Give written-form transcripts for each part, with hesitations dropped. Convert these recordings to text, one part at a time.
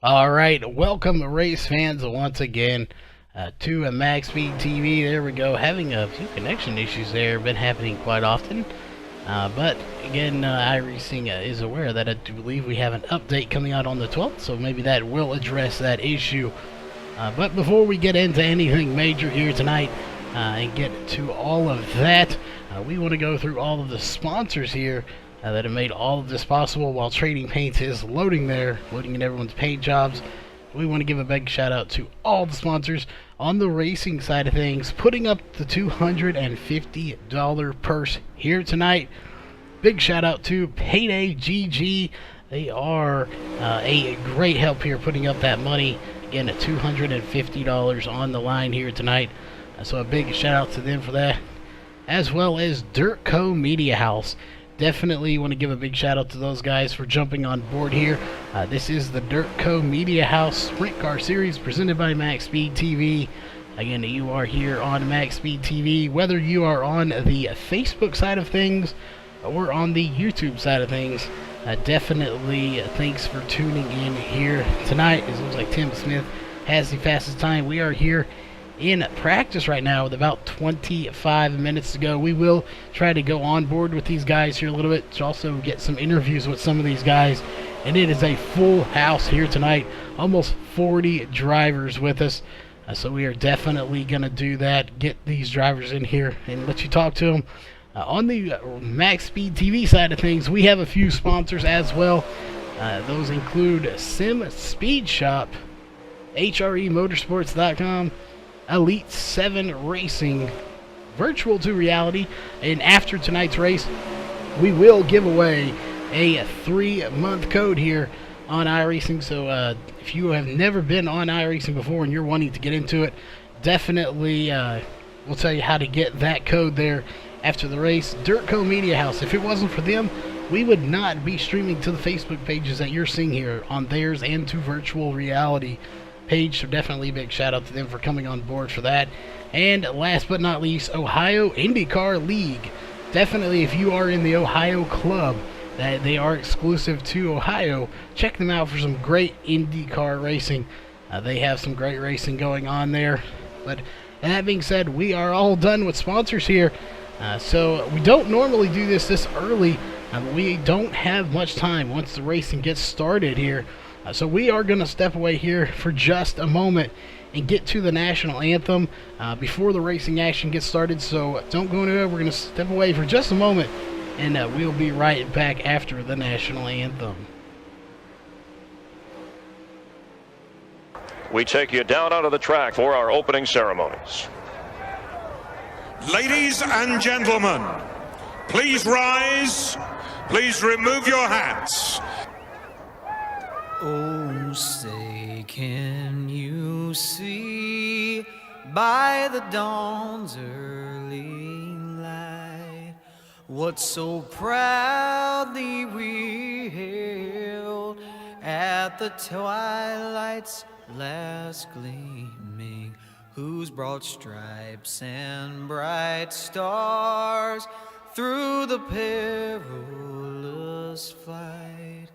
All right, welcome race fans once again to MaxSpeedTV. There we go, having a few connection issues there, been happening quite often. But again, iRacing is aware that I do believe we have an update coming out on the 12th, so maybe that will address that issue. But before we get into anything major here tonight and get to all of that, we want to go through all of the sponsors here that have made all of this possible while Trading Paints is loading in everyone's paint jobs. We want to give a big shout out to all the sponsors on the racing side of things, putting up the $250 purse here tonight. Big shout out to Payday GG. They are a great help here putting up that money. Again, at $250 on the line here tonight. So a big shout out to them for that. As well as Dirt Co Media House. Definitely want to give a big shout out to those guys for jumping on board here. This is the Dirt Co Media House Sprint Car Series presented by MaxSpeedTV. Again, you are here on MaxSpeedTV, whether you are on the Facebook side of things or on the YouTube side of things. Definitely thanks for tuning in here tonight. It looks like Tim Smith has the fastest time. We are here in practice right now with about 25 minutes to go. We will try to go on board with these guys here a little bit to also get some interviews with some of these guys. And it is a full house here tonight. Almost 40 drivers with us. So we are definitely going to do that. Get these drivers in here and let you talk to them. On the Max Speed TV side of things, we have a few sponsors as well. Those include Sim Speed Shop, HREMotorsports.com, Elite 7 Racing, Virtual to Reality, and after tonight's race, we will give away a 3-month code here on iRacing. So if you have never been on iRacing before and you're wanting to get into it, definitely we'll tell you how to get that code there after the race. Dirt Co Media House, if it wasn't for them, we would not be streaming to the Facebook pages that you're seeing here on theirs and to Virtual Reality page, so definitely a big shout out to them for coming on board for that. And last but not least, Ohio IndyCar League. Definitely, if you are in the Ohio club, that they are exclusive to Ohio, check them out for some great IndyCar racing. They have some great racing going on there. But that being said, we are all done with sponsors here. So we don't normally do this early. We don't have much time once the racing gets started here. So we are going to step away here for just a moment and get to the national anthem before the racing action gets started. So don't go anywhere. We're going to step away for just a moment, and we'll be right back after the national anthem. We take you down onto the track for our opening ceremonies. Ladies and gentlemen, please rise. Please remove your hats. Oh, say, can you see by the dawn's early light what so proudly we hailed at the twilight's last gleaming, whose broad stripes and bright stars through the perilous fight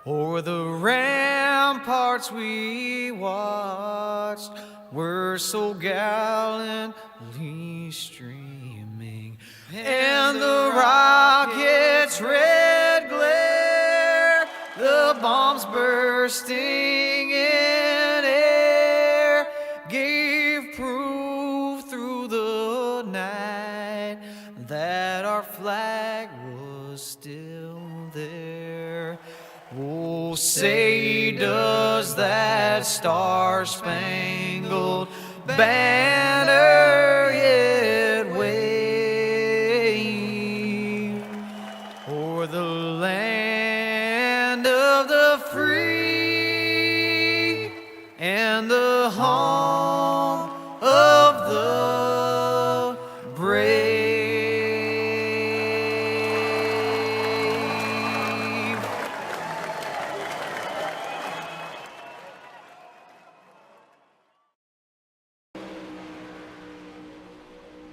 o'er the ramparts we watched were so gallantly streaming, and the rocket's red glare, the bombs bursting in air, gave proof through the night that our flag was still there. Oh, say, does that star-spangled banner yet wave o'er the land of the free and the home of the brave?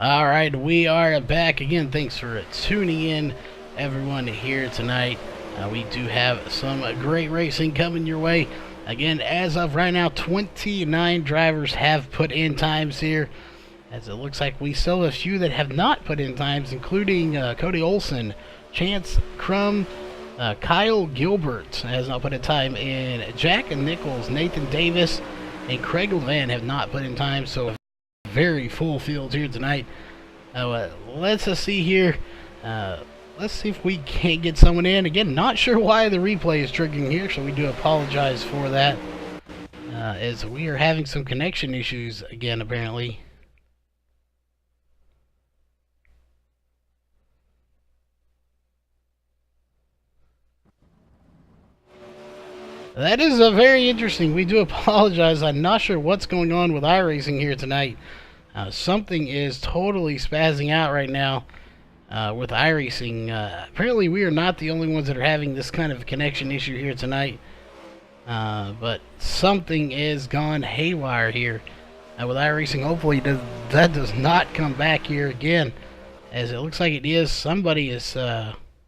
All right, we are back again. Thanks for tuning in, everyone, here tonight. We do have some great racing coming your way. Again, as of right now, 29 drivers have put in times here, as it looks like we still have a few that have not put in times, including Cody Olson, Chance Crum, Kyle Gilbert has not put in time, and Jack Nichols, Nathan Davis, and Craig Levan have not put in time, so a very full field here tonight. Let's see here. Let's see if we can't get someone in. Again, not sure why the replay is triggering here, so we do apologize for that, as we are having some connection issues again, apparently. That is very interesting. We do apologize. I'm not sure what's going on with iRacing here tonight. Something is totally spazzing out right now with iRacing. Apparently we are not the only ones that are having this kind of connection issue here tonight. But something is gone haywire here with iRacing. Hopefully that does not come back here again, as it looks like it is. Somebody is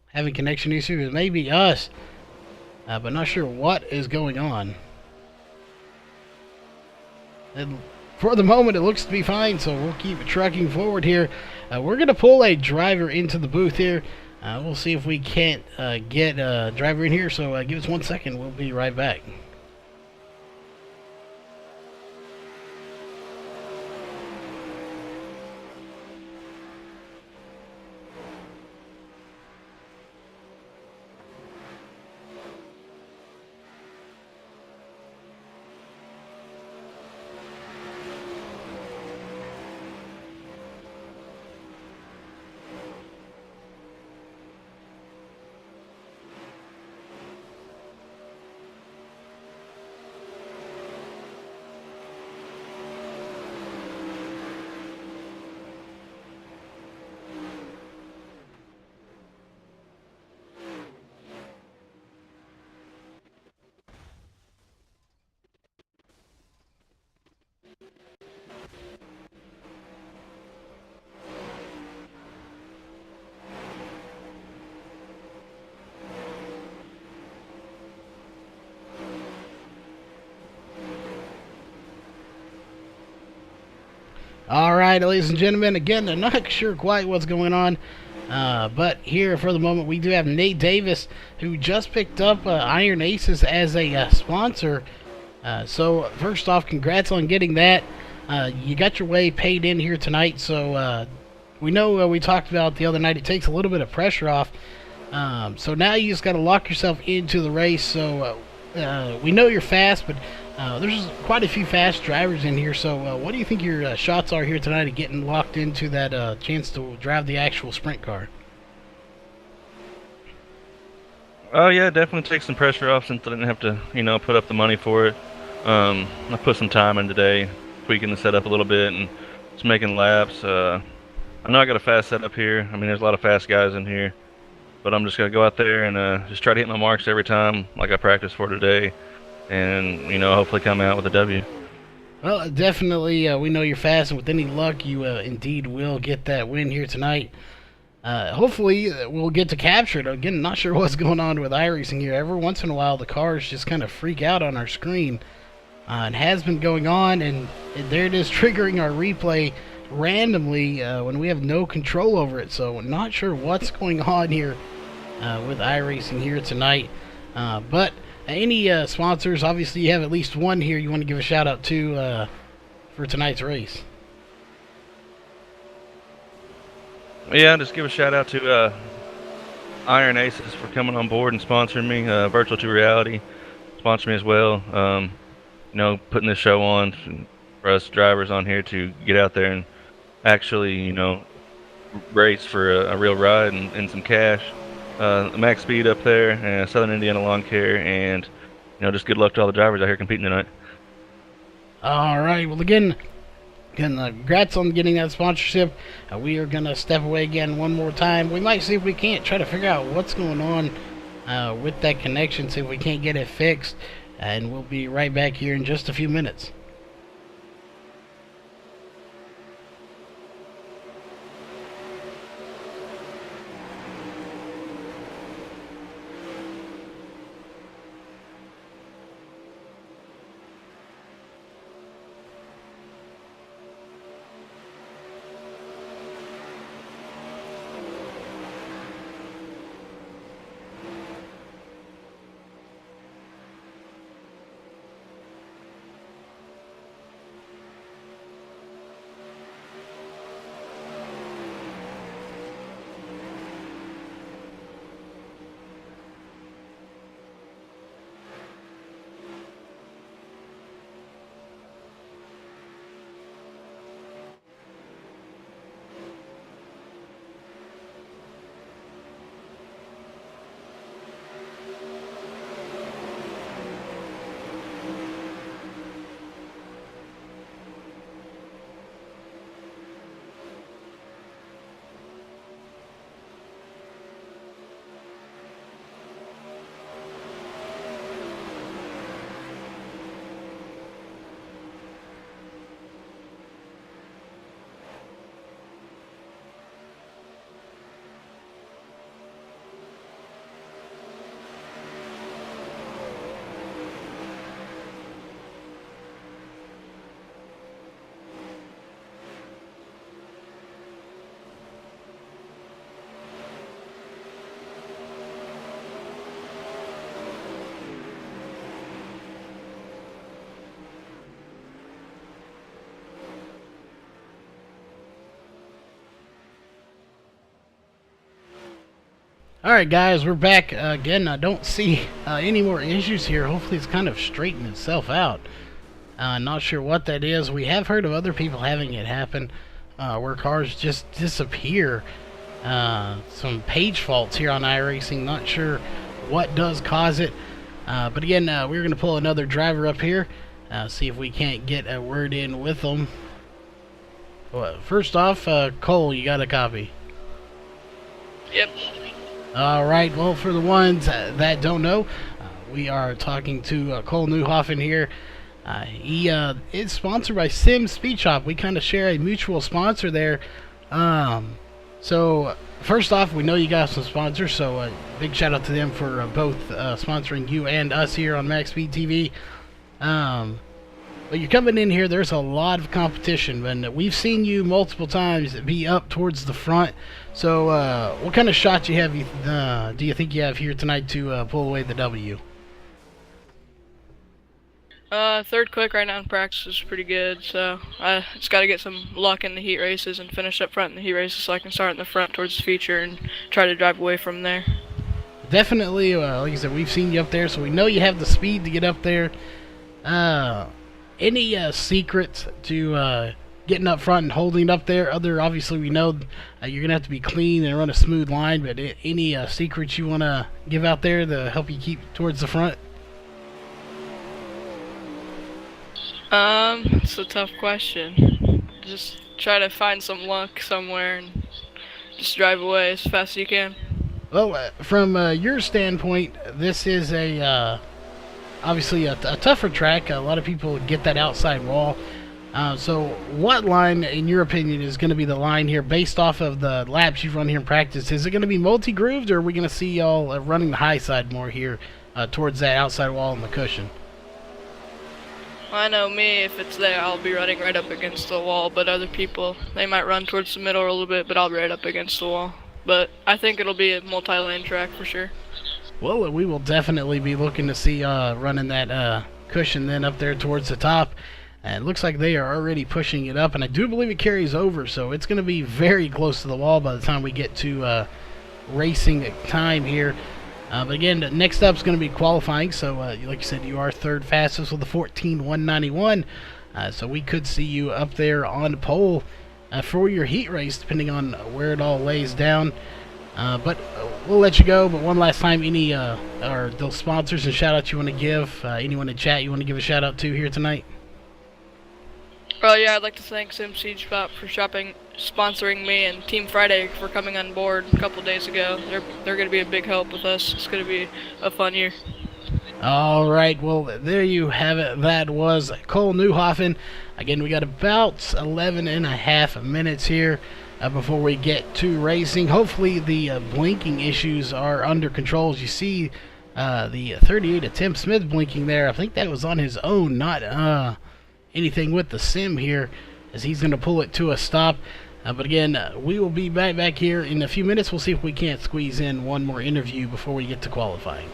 having connection issues. It may be us. But not sure what is going on. And for the moment, it looks to be fine, so we'll keep trucking forward here. We're going to pull a driver into the booth here. We'll see if we can't get a driver in here, so give us 1 second. We'll be right back. All right, ladies and gentlemen, again, I'm not sure quite what's going on, but here for the moment we do have Nate Davis, who just picked up Iron Aces as a sponsor. So first off, congrats on getting that. You got your way paid in here tonight, so we know we talked about the other night, it takes a little bit of pressure off. So now you just got to lock yourself into the race. So we know you're fast, but there's quite a few fast drivers in here, so what do you think your shots are here tonight of getting locked into that chance to drive the actual sprint car? Oh yeah, definitely take some pressure off since I didn't have to, put up the money for it. I put some time in today, tweaking the setup a little bit and just making laps. I know I got a fast setup here. I mean, there's a lot of fast guys in here, but I'm just gonna go out there and just try to hit my marks every time, like I practiced for today. And, hopefully come out with a W. Well, definitely, we know you're fast, and with any luck, you indeed will get that win here tonight. Hopefully, we'll get to capture it. Again, not sure what's going on with iRacing here. Every once in a while, the cars just kind of freak out on our screen. It has been going on, and there it is, triggering our replay randomly when we have no control over it. So, not sure what's going on here with iRacing here tonight. But any sponsors, obviously you have at least one here you want to give a shout out to for tonight's race. Yeah, just give a shout out to Iron Aces for coming on board and sponsoring me. Virtual to Reality sponsored me as well. Putting this show on for us drivers on here to get out there and actually, race for a real ride and some cash. Max Speed up there, and Southern Indiana Lawn Care, and just good luck to all the drivers out here competing tonight. All right, well again, congrats on getting that sponsorship. We are gonna step away again one more time. We might see if we can't try to figure out what's going on with that connection, see if we can't get it fixed, and we'll be right back here in just a few minutes. Alright guys, we're back again. I don't see any more issues here. Hopefully it's kind of straightened itself out. Not sure what that is. We have heard of other people having it happen where cars just disappear. Some page faults here on iRacing. Not sure what does cause it. But again, we're going to pull another driver up here. See if we can't get a word in with them. Well, first off, Cole, you got a copy? Yep. Alright, well, for the ones that don't know, we are talking to Cole Newhoffen here. He is sponsored by Sim Speed Shop. We kind of share a mutual sponsor there. So, first off, we know you got some sponsors, so big shout out to them for both sponsoring you and us here on MaxSpeedTV. But you're coming in here, there's a lot of competition, and we've seen you multiple times be up towards the front. So, what kind of shot do you think you have here tonight to pull away the W? Third quick right now in practice is pretty good, so I just got to get some luck in the heat races and finish up front in the heat races so I can start in the front towards the feature and try to drive away from there. Definitely, like I said, we've seen you up there, so we know you have the speed to get up there. Any secrets to getting up front and holding up there? Obviously, we know you're going to have to be clean and run a smooth line, but any secrets you want to give out there to help you keep towards the front? It's a tough question. Just try to find some luck somewhere and just drive away as fast as you can. Well, from your standpoint, this is obviously a tougher track. A lot of people get that outside wall. So what line, in your opinion, is going to be the line here based off of the laps you've run here in practice? Is it going to be multi-grooved, or are we going to see y'all running the high side more here towards that outside wall and the cushion? I know me, if it's there, I'll be running right up against the wall, but other people, they might run towards the middle a little bit, but I'll be right up against the wall. But I think it'll be a multi-lane track for sure. Well, we will definitely be looking to see running that cushion then up there towards the top. And it looks like they are already pushing it up, and I do believe it carries over, so it's going to be very close to the wall by the time we get to racing time here. But again, next up is going to be qualifying, so like you said, you are third fastest with a 14.191, so we could see you up there on pole for your heat race, depending on where it all lays down. But we'll let you go. But one last time, any or those sponsors and shout outs you want to give, anyone in chat you want to give a shout out to here tonight? Well, yeah, I'd like to thank Sim Speed Shop for sponsoring me, and Team Friday for coming on board a couple days ago. They're going to be a big help with us. It's going to be a fun year. All right, well, there you have it. That was Cole Newhoffen. Again, we got about 11 and a half minutes here before we get to racing. Hopefully the blinking issues are under control. As you see the 38 of Tim Smith blinking there, I think that was on his own, not anything with the sim here, as he's going to pull it to a stop. But again, we will be back here in a few minutes. We'll see if we can't squeeze in one more interview before we get to qualifying.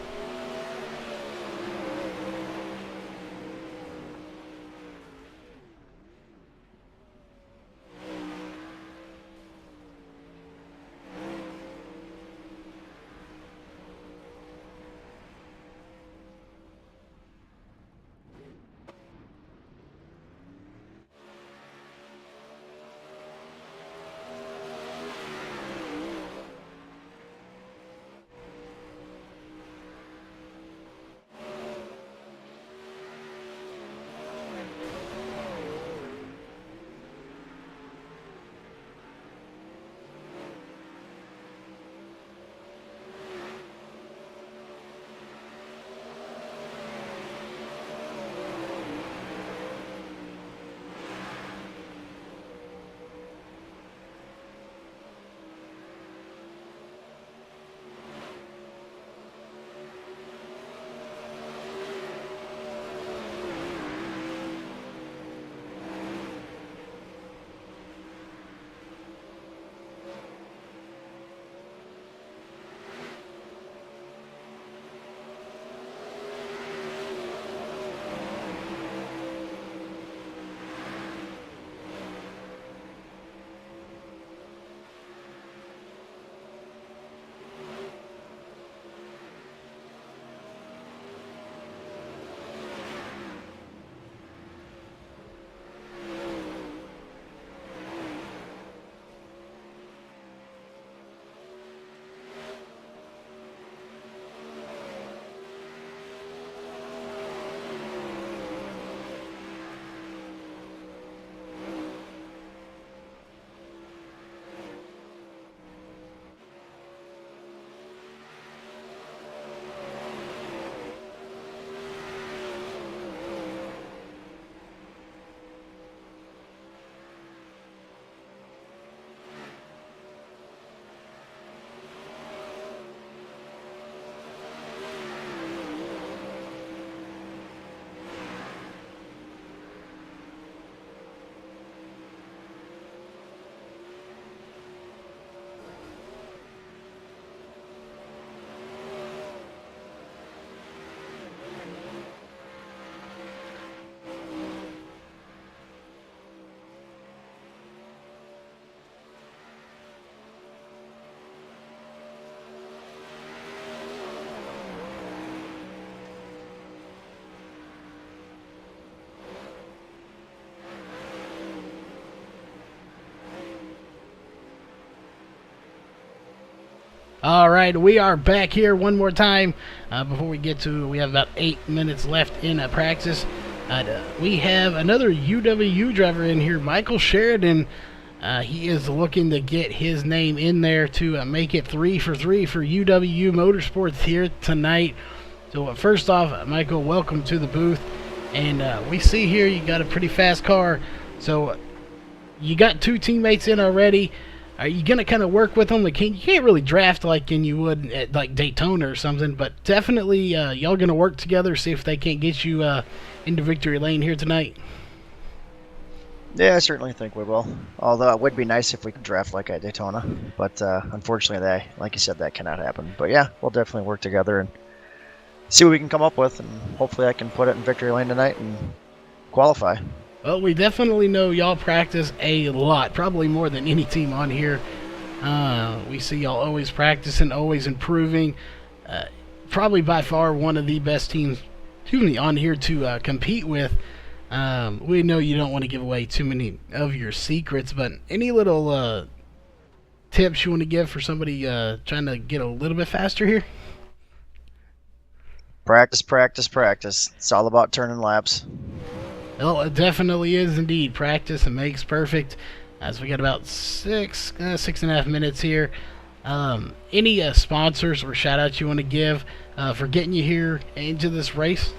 All right, we are back here one more time. Before we get to, we have about 8 minutes left in practice. We have another UWU driver in here, Michael Sheridan. He is looking to get his name in there to make it 3 for 3 for UWU Motorsports here tonight. So first off, Michael, welcome to the booth. And we see here you got a pretty fast car. So you got 2 teammates in already. Are you going to kind of work with them? You can't really draft like you would at like Daytona or something, but definitely y'all going to work together, see if they can't get you into victory lane here tonight. Yeah, I certainly think we will. Although it would be nice if we could draft like at Daytona, but unfortunately, like you said, that cannot happen. But yeah, we'll definitely work together and see what we can come up with, and hopefully I can put it in victory lane tonight and qualify. Well, we definitely know y'all practice a lot, probably more than any team on here. We see y'all always practicing, always improving. Probably by far one of the best teams, on here to compete with. We know you don't want to give away too many of your secrets, but any little tips you want to give for somebody trying to get a little bit faster here? Practice, practice, practice. It's all about turning laps. Well, it definitely is indeed. Practice makes perfect. So we got about 6.5 minutes here. Any sponsors or shout-outs you want to give for getting you here into this race?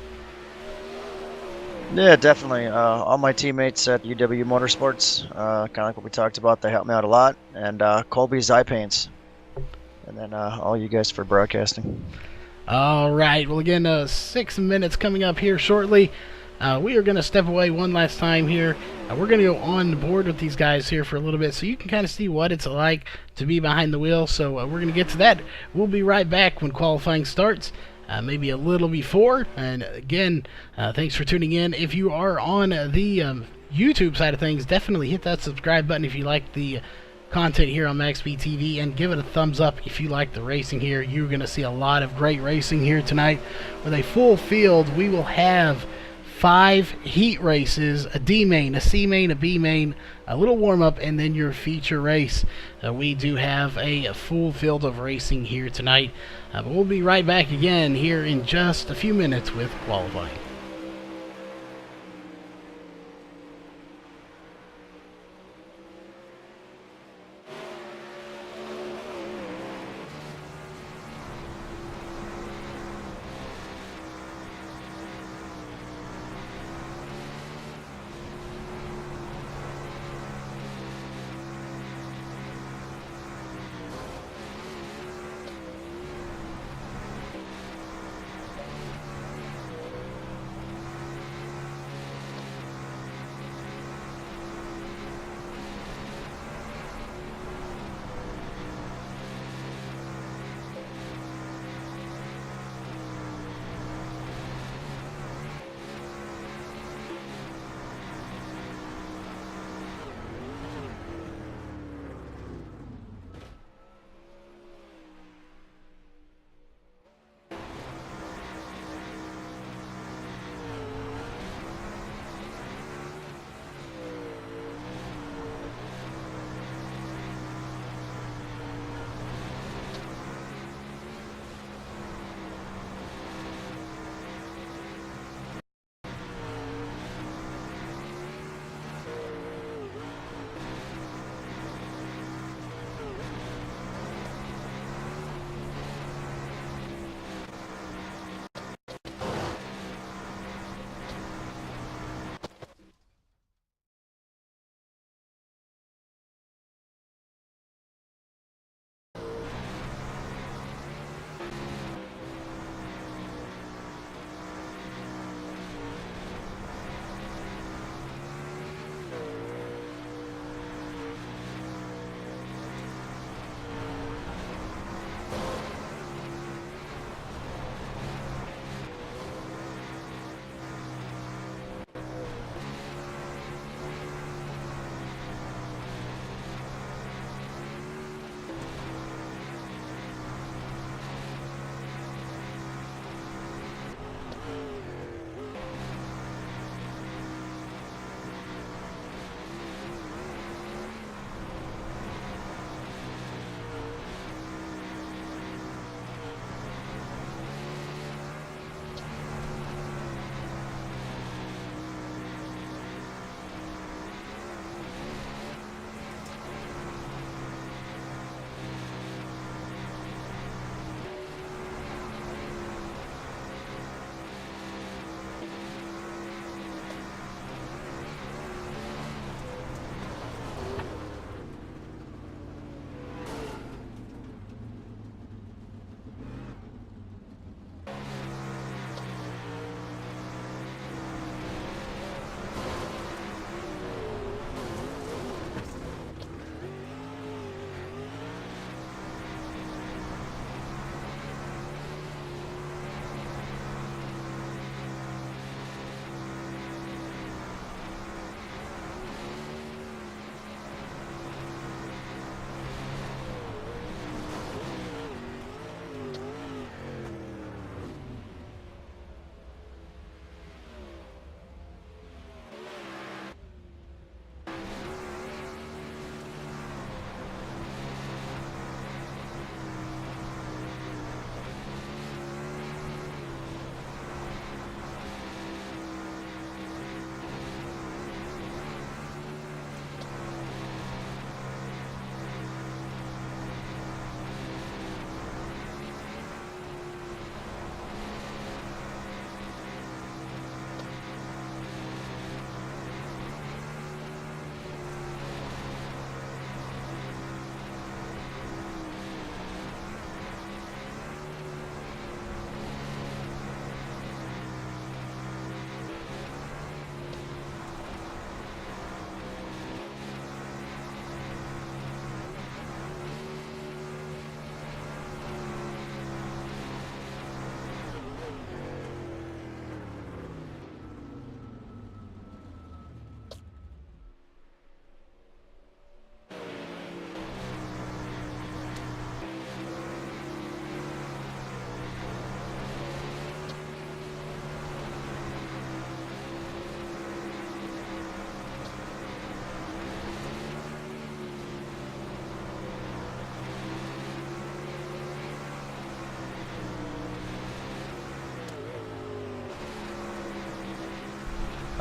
Yeah, definitely. All my teammates at UW Motorsports, kind of like what we talked about, they helped me out a lot. And Colby's Eye Paints. And then all you guys for broadcasting. All right. Well, again, 6 minutes coming up here shortly. We are going to step away one last time here. We're going to go on the board with these guys here for a little bit so you can kind of see what it's like to be behind the wheel. So we're going to get to that. We'll be right back when qualifying starts, maybe a little before. And again, thanks for tuning in. If you are on the YouTube side of things, definitely hit that subscribe button if you like the content here on MaxSpeedTV, and give it a thumbs up if you like the racing here. You're going to see a lot of great racing here tonight. With a full field, we will have 5 heat races, a D main, a C main, a B main, a little warm-up, and then your feature race. We do have a full field of racing here tonight. But we'll be right back again here in just a few minutes with qualifying.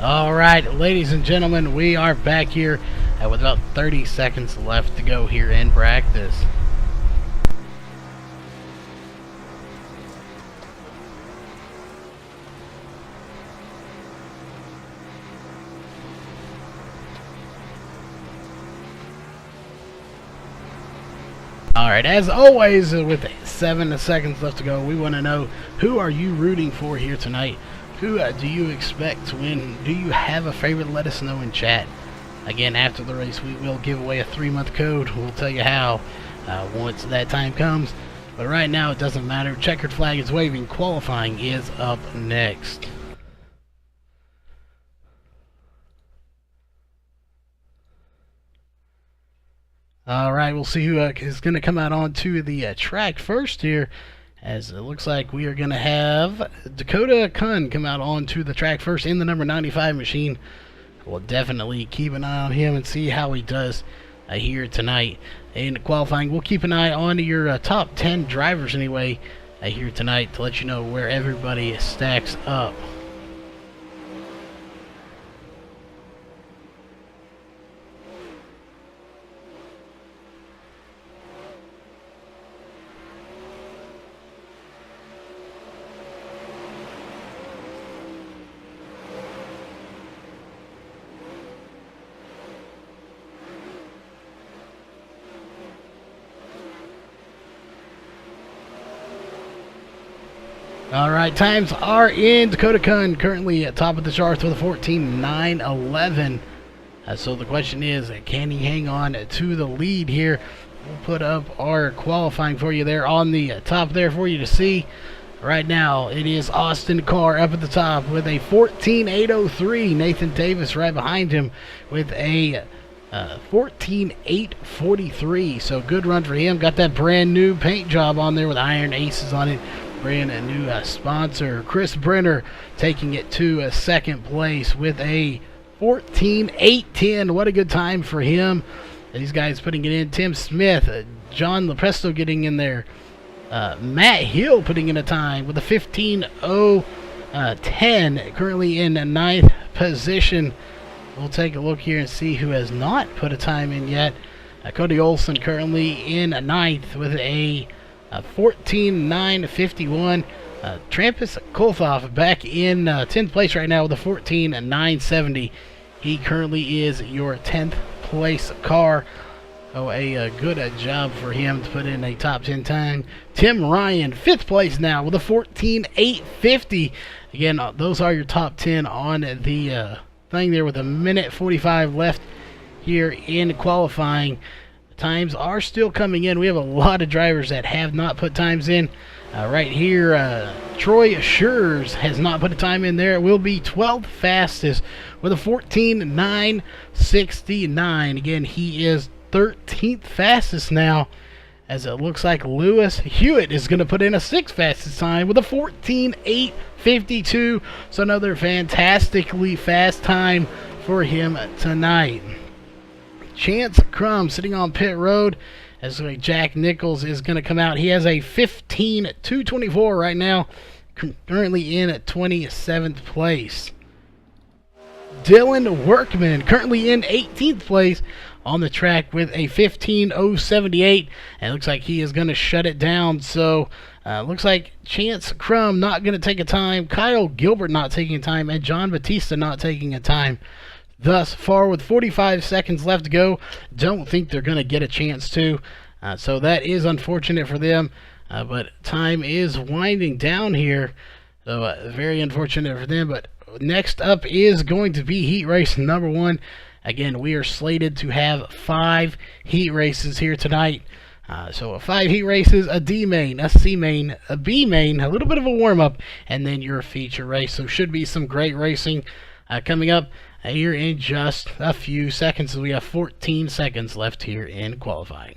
All right, ladies and gentlemen, we are back here with about 30 seconds left to go here in practice. Alright, as always, with 7 seconds left to go, we want to know, who are you rooting for here tonight? Who do you expect to win? Do you have a favorite? Let us know in chat. Again, after the race, we will give away a 3-month code. We'll tell you how once that time comes. But right now, it doesn't matter. Checkered flag is waving. Qualifying is up next. Alright, we'll see who is going to come out onto the track first here, as it looks like we are going to have Dakota Kun come out onto the track first in the number 95 machine. We'll definitely keep an eye on him and see how he does here tonight in qualifying. We'll keep an eye on your top 10 drivers anyway here tonight to let you know where everybody stacks up. Alright, times are in. Dakota Kun currently at top of the charts with a 14.911. So the question is, can he hang on to the lead here? We'll put up our qualifying for you there on the top there for you to see. Right now, it is Austin Carr up at the top with a 14.803. Nathan Davis right behind him with a 14.843. So good run for him. Got that brand new paint job on there with Iron Aces on it. Brand new sponsor. Chris Brenner taking it to second place with a 14.810. What a good time for him. These guys putting it in. Tim Smith, John Lepresto getting in there. Matt Hill putting in a time with a 15.010. Currently in 9th position. We'll take a look here and see who has not put a time in yet. Cody Olson currently in 9th with a 14.951. Trampus Kolthoff back in 10th place right now with a 14.970. He currently is your 10th place car. Oh, a good job for him to put in a top 10 time. Tim Ryan, 5th place now with a 14.850. Again, those are your top 10 on the thing there with a minute 45 left here in qualifying. Times are still coming in. We have a lot of drivers that have not put times in. Right here, Troy Schurz has not put a time in there. It will be 12th fastest with a 14.969. Again, he is 13th fastest now, as it looks like Lewis Hewitt is going to put in a 6th fastest time with a 14.852. So another fantastically fast time for him tonight. Chance Crum sitting on pit road as Jack Nichols is going to come out. He has a 15.224 right now, currently in at 27th place. Dylan Workman currently in 18th place on the track with a 15.078, and it looks like he is going to shut it down. So looks like Chance Crum not going to take a time, Kyle Gilbert not taking a time, and John Batista not taking a time. Thus far, with 45 seconds left to go, don't think they're going to get a chance to. So that is unfortunate for them. But time is winding down here. So very unfortunate for them. But next up is going to be heat race number 1. Again, we are slated to have 5 heat races here tonight. So 5 heat races, a D main, a C main, a B main, a little bit of a warm-up, and then your feature race. So should be some great racing coming up here in just a few seconds. We have 14 seconds left here in qualifying.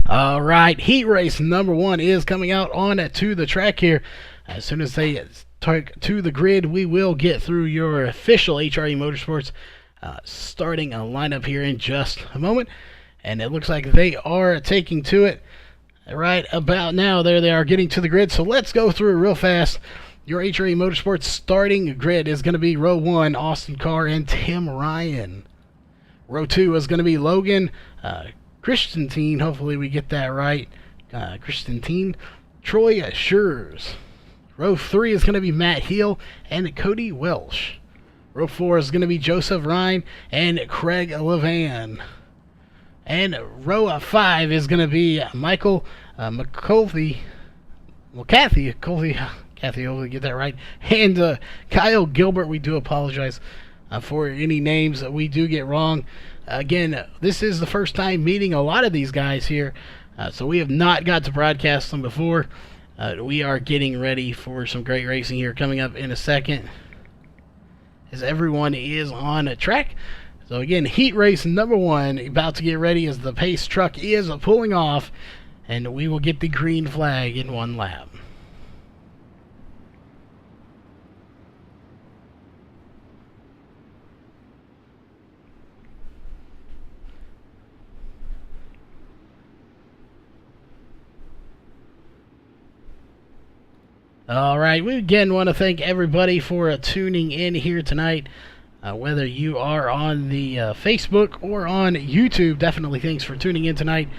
All right, heat race number 1 is coming out on to the track here. As soon as they take to the grid, we will get through your official HRE Motorsports starting a lineup here in just a moment. And it looks like they are taking to it right about now. There they are getting to the grid. So let's go through it real fast. Your HRE Motorsports starting grid is going to be row 1, Austin Carr and Tim Ryan. Row 2 is going to be Logan Christensen. Hopefully we get that right. Christensen. Troy Schurz. Row 3 is going to be Matt Hill and Cody Welsh. Row 4 is going to be Joseph Ryan and Craig Levan. And row 5 is going to be Michael McCulty. Well, Kathy, hopefully get that right. And Kyle Gilbert. We do apologize for any names that we do get wrong. Again, this is the first time meeting a lot of these guys here, so we have not got to broadcast them before. We are getting ready for some great racing here coming up in a second, as everyone is on a track. So again, heat race number 1 about to get ready as the pace truck is pulling off, and we will get the green flag in 1 lap. All right, we again want to thank everybody for tuning in here tonight. Whether you are on the Facebook or on YouTube, definitely thanks for tuning in tonight.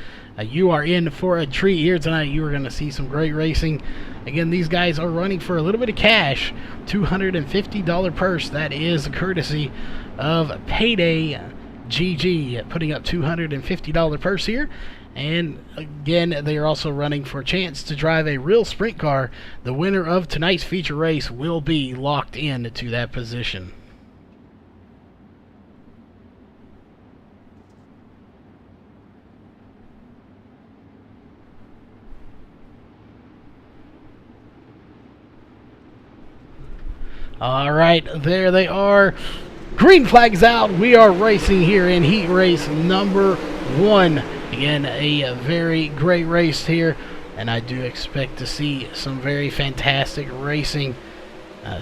You are in for a treat here tonight. You are going to see some great racing. Again, these guys are running for a little bit of cash, $250 purse. That is courtesy of Payday GG, putting up $250 purse here. And again, they are also running for a chance to drive a real sprint car. The winner of tonight's feature race will be locked in to that position. All right, there they are. Green flag's out. We are racing here in heat race number 1. Again, a very great race here, and I do expect to see some very fantastic racing.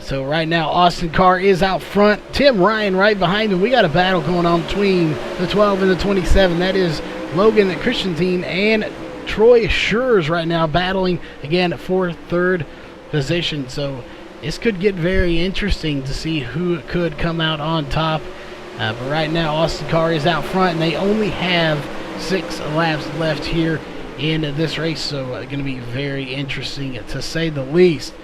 So right now, Austin Carr is out front. Tim Ryan right behind him. We got a battle going on between the 12 and the 27. That is Logan Christensen and Troy Schurz right now battling, again, for 3rd position. So this could get very interesting to see who could come out on top. But right now, Austin Carr is out front, and they only have 6 laps left here in this race, so going to be very interesting to say the least.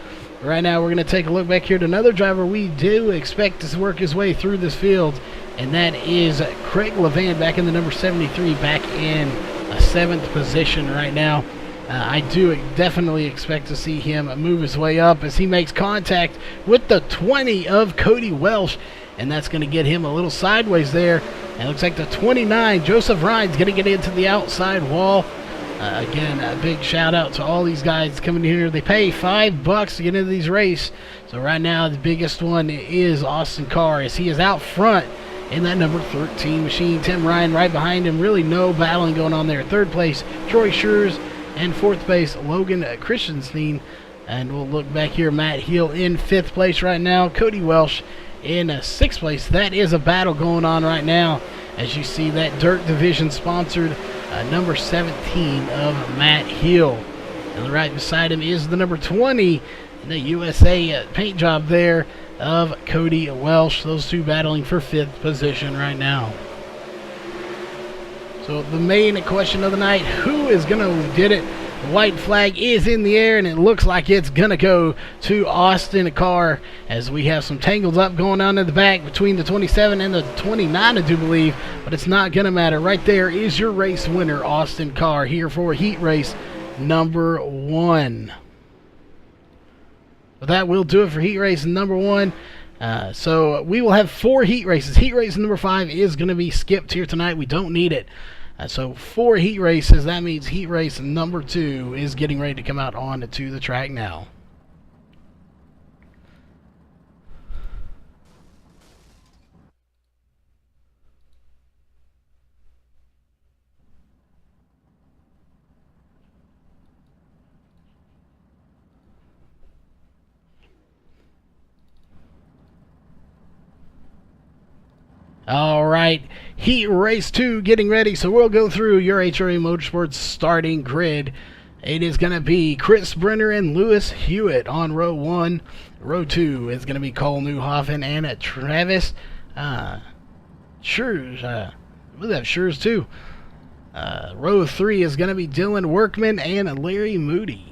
Right now, we're going to take a look back here to another driver we do expect to work his way through this field, and that is Craig Levan back in the number 73, back in a 7th position right now. I do definitely expect to see him move his way up as he makes contact with the 20 of Cody Welsh, and that's going to get him a little sideways there. And it looks like the 29, Joseph Ryan's going to get into the outside wall. Again, a big shout out to all these guys coming here. They pay $5 to get into these races. So right now, the biggest one is Austin Carr, as he is out front in that number 13 machine. Tim Ryan right behind him. Really no battling going on there. 3rd place, Troy Schurz, and 4th place, Logan Christensen. And we'll look back here, Matt Hill in 5th place right now. Cody Welsh in 6th place. That is a battle going on right now, as you see that Dirt Division sponsored number 17 of Matt Hill. And right beside him is the number 20, the USA paint job there of Cody Welsh. Those two battling for 5th position right now. So the main question of the night, who is going to get it? The white flag is in the air, and it looks like it's going to go to Austin Carr, as we have some tangles up going on in the back between the 27 and the 29, I do believe, but it's not going to matter. Right there is your race winner, Austin Carr, here for heat race number 1. But that will do it for heat race number 1. So we will have 4 heat races. Heat race number 5 is going to be skipped here tonight. We don't need it. So 4 heat races. That means heat race number 2 is getting ready to come out onto the track now. All right, Heat Race 2 getting ready, so we'll go through your HRA Motorsports starting grid. It is going to be Chris Brenner and Lewis Hewitt on row 1. Row 2 is going to be Cole Newhoffen and Travis Schurz. I believe that's Schurz too. Row 3 is going to be Dylan Workman and Larry Moody.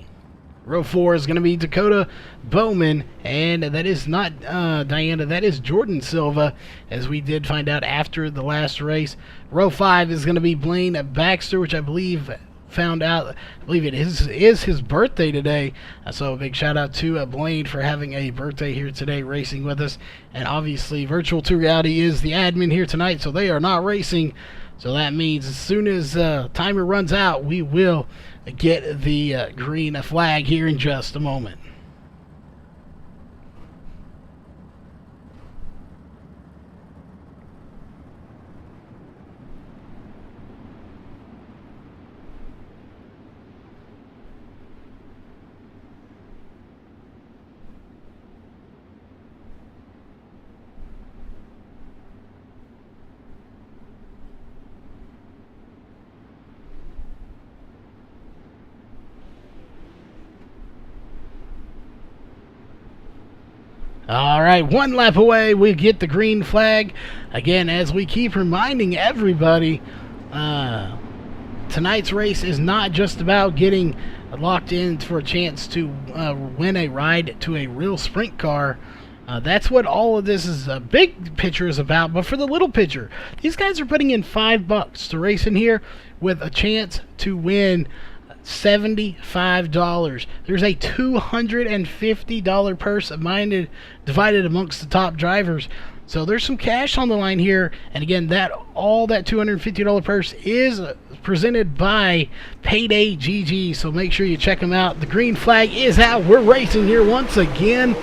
Row 4 is going to be Dakota Bowman, and that is not Diana, that is Jordan Silva, as we did find out after the last race. Row 5 is going to be Blaine Baxter, which I believe it is his birthday today. So a big shout out to Blaine for having a birthday here today, racing with us. And obviously Virtual to Reality is the admin here tonight, so they are not racing. So that means as soon as timer runs out, we will get the green flag here in just a moment. All right, 1 lap away, we get the green flag. Again, as we keep reminding everybody, tonight's race is not just about getting locked in for a chance to win a ride to a real sprint car. That's what all of this is, a big picture is about. But for the little picture, these guys are putting in $5 to race in here with a chance to win $75. There's a $250 purse divided amongst the top drivers. So there's some cash on the line here. And again, all that $250 purse is presented by Payday GG. So make sure you check them out. The green flag is out. We're racing here once again.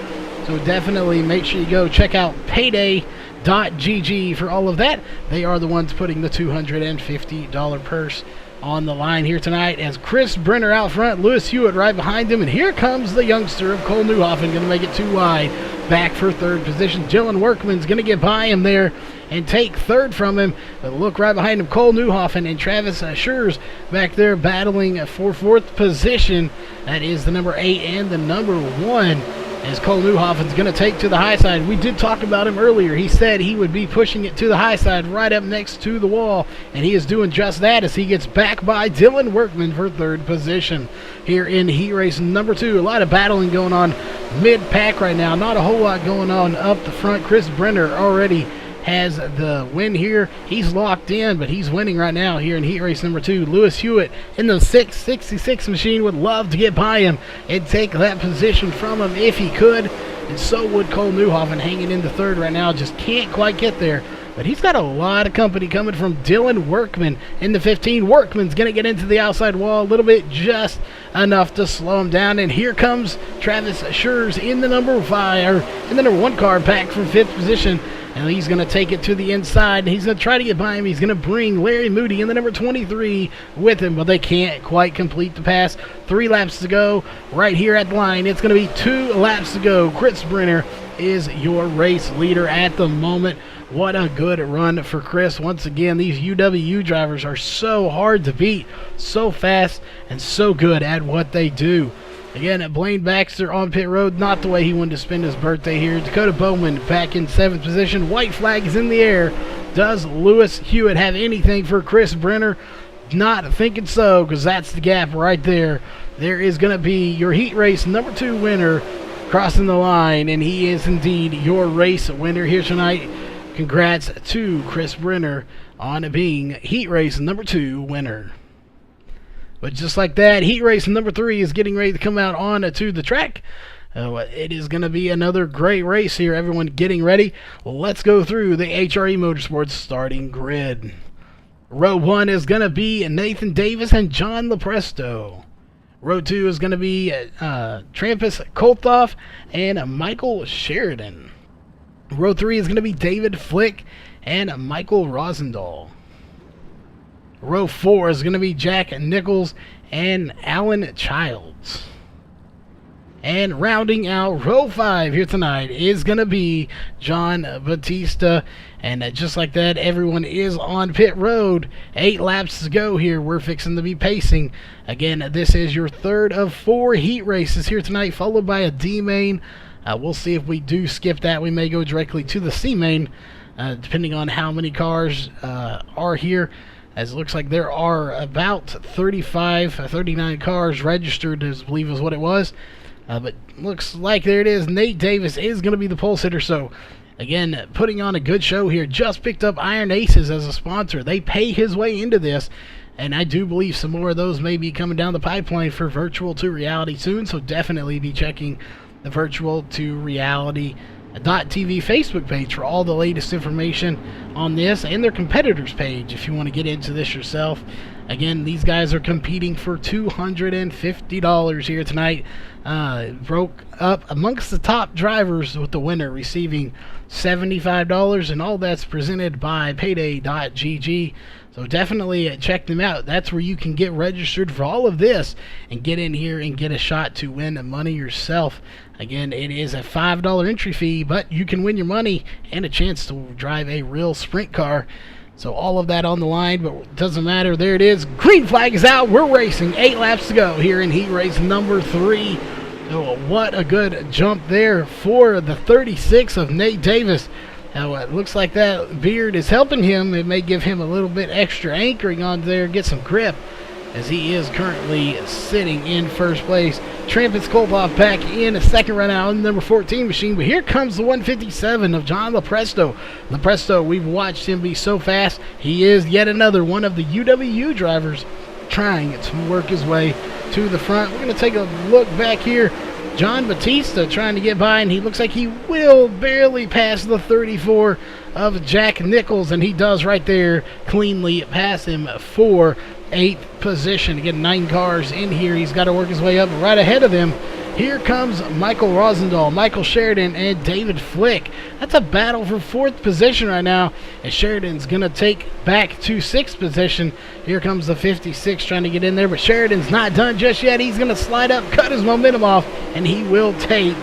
So definitely make sure you go check out Payday.gg for all of that. They are the ones putting the $250 purse on the line here tonight, as Chris Brenner out front, Lewis Hewitt right behind him, and here comes the youngster of Cole Newhoffen, going to make it too wide, back for third position. Dylan Workman's going to get by him there and take third from him, but look right behind him, Cole Newhoffen and Travis Schurz back there battling for fourth position. That is the number 8 and the number 1. As Cole Newhoffen's going to take to the high side. We did talk about him earlier. He said he would be pushing it to the high side right up next to the wall, and he is doing just that as he gets back by Dylan Workman for third position here in heat race number 2. A lot of battling going on mid-pack right now. Not a whole lot going on up the front. Chris Brenner already has the win here. He's locked in, but he's winning right now here in heat race number 2. Lewis Hewitt in the 666 machine would love to get by him and take that position from him if he could, and so would Cole Newhoffen, hanging in the third right now. Just can't quite get there, but he's got a lot of company coming from Dylan Workman in the 15. Workman's going to get into the outside wall a little bit, just enough to slow him down, and here comes Travis Schurz in the number 5, or in the number 1 car, back from 5th position. And he's going to take it to the inside. He's going to try to get by him. He's going to bring Larry Moody in the number 23 with him, but they can't quite complete the pass. 3 laps to go right here at the line. It's going to be 2 laps to go. Chris Brenner is your race leader at the moment. What a good run for Chris. Once again, these UWU drivers are so hard to beat, so fast, and so good at what they do. Again, Blaine Baxter on pit road, not the way he wanted to spend his birthday here. Dakota Bowman back in 7th position. White flag is in the air. Does Lewis Hewitt have anything for Chris Brenner? Not thinking so, because that's the gap right there. There is going to be your heat race number 2 winner crossing the line, and he is indeed your race winner here tonight. Congrats to Chris Brenner on being heat race number 2 winner. But just like that, heat race number 3 is getting ready to come out on to the track. It is going to be another great race here. Everyone getting ready. Let's go through the HRE Motorsports starting grid. Row 1 is going to be Nathan Davis and John Lepresto. Row 2 is going to be Trampus Kolthoff and Michael Sheridan. Row 3 is going to be David Flick and Michael Rosendahl. Row 4 is going to be Jack Nichols and Alan Childs. And rounding out row 5 here tonight is going to be John Batista. And just like that, everyone is on pit road. 8 laps to go here. We're fixing to be pacing. Again, this is your third of 4 heat races here tonight, followed by a D main. We'll see if we do skip that. We may go directly to the C main, depending on how many cars are here. As it looks like there are about 39 cars registered, I believe is what it was. But looks like there it is. Nate Davis is going to be the pole sitter. So, again, putting on a good show here. Just picked up Iron Aces as a sponsor. They pay his way into this. And I do believe some more of those may be coming down the pipeline for Virtual to Reality soon. So definitely be checking the Virtual to Reality .tv Facebook page for all the latest information on this, and their competitors page if you want to get into this yourself. Again, these guys are competing for $250 here tonight. Broke up amongst the top drivers, with the winner receiving $75, and all that's presented by payday.gg. So definitely check them out. That's where you can get registered for all of this and get in here and get a shot to win money yourself. Again, it is a $5 entry fee, but you can win your money and a chance to drive a real sprint car. So all of that on the line, but it doesn't matter. There it is. Green flag is out. We're racing. 8 laps to go here in heat race number 3. So what a good jump there for the 36 of Nate Davis. Now, it looks like that beard is helping him. It may give him a little bit extra anchoring on there, get some grip, as he is currently sitting in first place. Trampus Kolpoff back in a second right now on the number 14 machine. But here comes the 157 of John Lepresto. Lepresto, we've watched him be so fast. He is yet another one of the UWU drivers trying to work his way to the front. We're going to take a look back here. John Batista trying to get by, and he looks like he will barely pass the 34 of Jack Nichols, and he does right there, cleanly pass him for 8th position. Again, 9 cars in here. He's got to work his way up. Right ahead of him, here comes Michael Rosendahl, Michael Sheridan, and David Flick. That's a battle for 4th position right now, and Sheridan's going to take back to 6th position. Here comes the 56 trying to get in there, but Sheridan's not done just yet. He's going to slide up, cut his momentum off, and he will take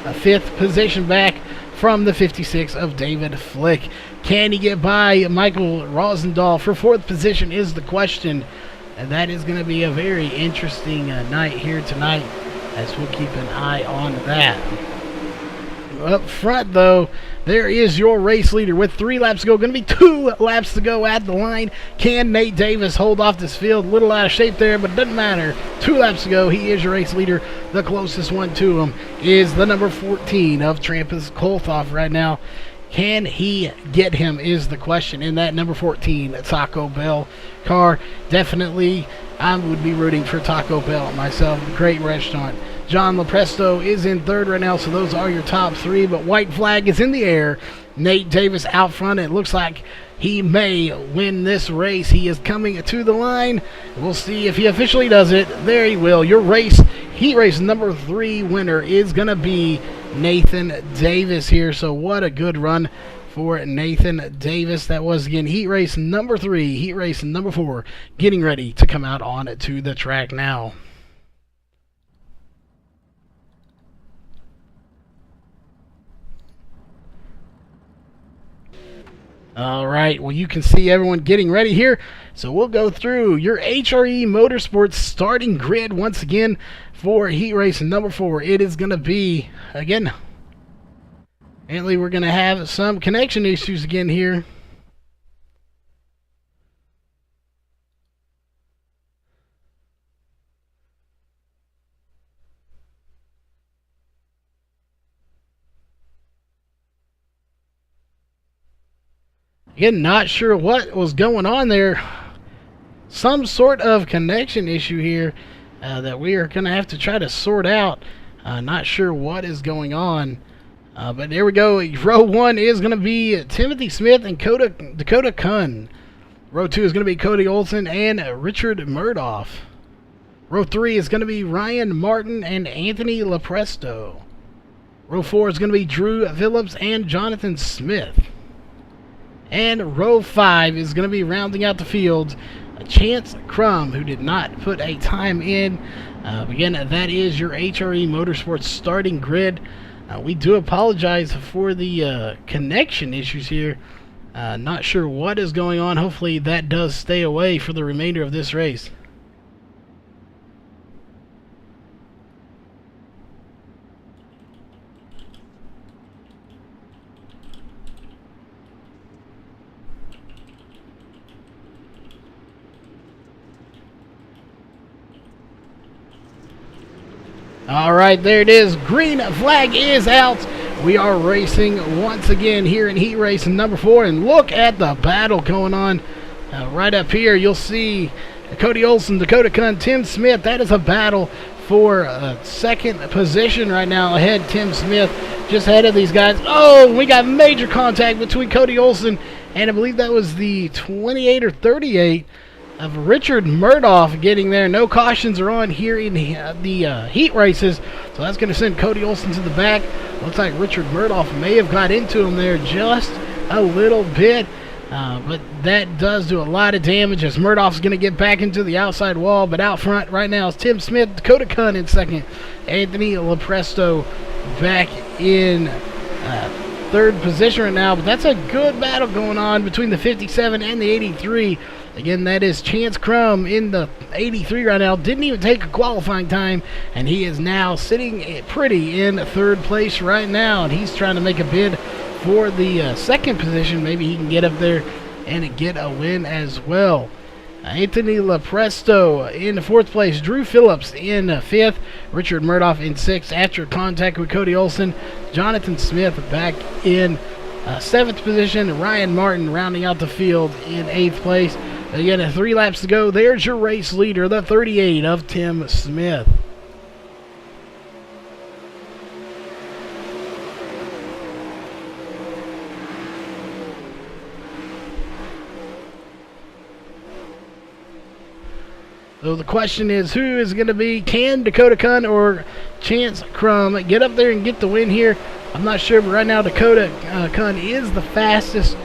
a 5th position back from the 56 of David Flick. Can he get by Michael Rosendahl for 4th position is the question, and that is going to be a very interesting night here tonight, as we'll keep an eye on that. Up front, though, there is your race leader with 3 laps to go. Going to be 2 laps to go at the line. Can Nate Davis hold off this field? A little out of shape there, but it doesn't matter. 2 laps to go. He is your race leader. The closest one to him is the number 14 of Trampus Kolthoff right now. Can he get him is the question in that number 14 Taco Bell car. Definitely, I would be rooting for Taco Bell myself. Great restaurant. John Lepresto is in 3rd right now, so those are your top 3. But white flag is in the air. Nate Davis out front. It looks like he may win this race. He is coming to the line. We'll see if he officially does it. There he will. Your race, heat race number 3 winner is going to be Nathan Davis here. So what a good run for Nathan Davis. That was, again, heat race number 3, heat race number 4, getting ready to come out on to the track now. All right, well, you can see everyone getting ready here. So we'll go through your HRE Motorsports starting grid once again for heat race number 4. It is going to be, again, apparently we're going to have some connection issues again here. Again, not sure what was going on there. Some sort of connection issue here that we are going to have to try to sort out. Not sure what is going on. But there we go. Row 1 is going to be Timothy Smith and Dakota Kunn. Row 2 is going to be Cody Olson and Richard Murdoff. Row 3 is going to be Ryan Martin and Anthony Lepresto. Row 4 is going to be Drew Phillips and Jonathan Smith. And row 5 is going to be rounding out the field Chance Crum, who did not put a time in Again, that is your HRE Motorsports starting grid. We do apologize for the connection issues here. Not sure what is going on. Hopefully that does stay away for the remainder of this race. All right, there it is. Green flag is out. We are racing once again here in heat race number 4, and look at the battle going on right up here. You'll see Cody Olson, Dakota Kun, Tim Smith. That is a battle for second position right now. Ahead, Tim Smith just ahead of these guys. Oh, we got major contact between Cody Olson and I believe that was the 28 or 38 of Richard Murdoff getting there. No cautions are on here in the heat races, so that's going to send Cody Olson to the back. Looks like Richard Murdoff may have got into him there just a little bit, but that does do a lot of damage as Murdoff's going to get back into the outside wall. But out front right now is Tim Smith, Dakota Kun in second, Anthony Lepresto back in third position right now. But that's a good battle going on between the 57 and the 83. Again, that is Chance Crum in the 83 right now. Didn't even take a qualifying time, and he is now sitting pretty in third place right now, and he's trying to make a bid for the second position. Maybe he can get up there and get a win as well. Anthony Lepresto in fourth place. Drew Phillips in fifth. Richard Murdoff in sixth after contact with Cody Olson. Jonathan Smith back in seventh position. Ryan Martin rounding out the field in eighth place. Again, 3 laps to go. There's your race leader, the 38 of Tim Smith. So the question is, who is going to be, can Dakota Kun or Chance Crum get up there and get the win here? I'm not sure, but right now Dakota Kun is the fastest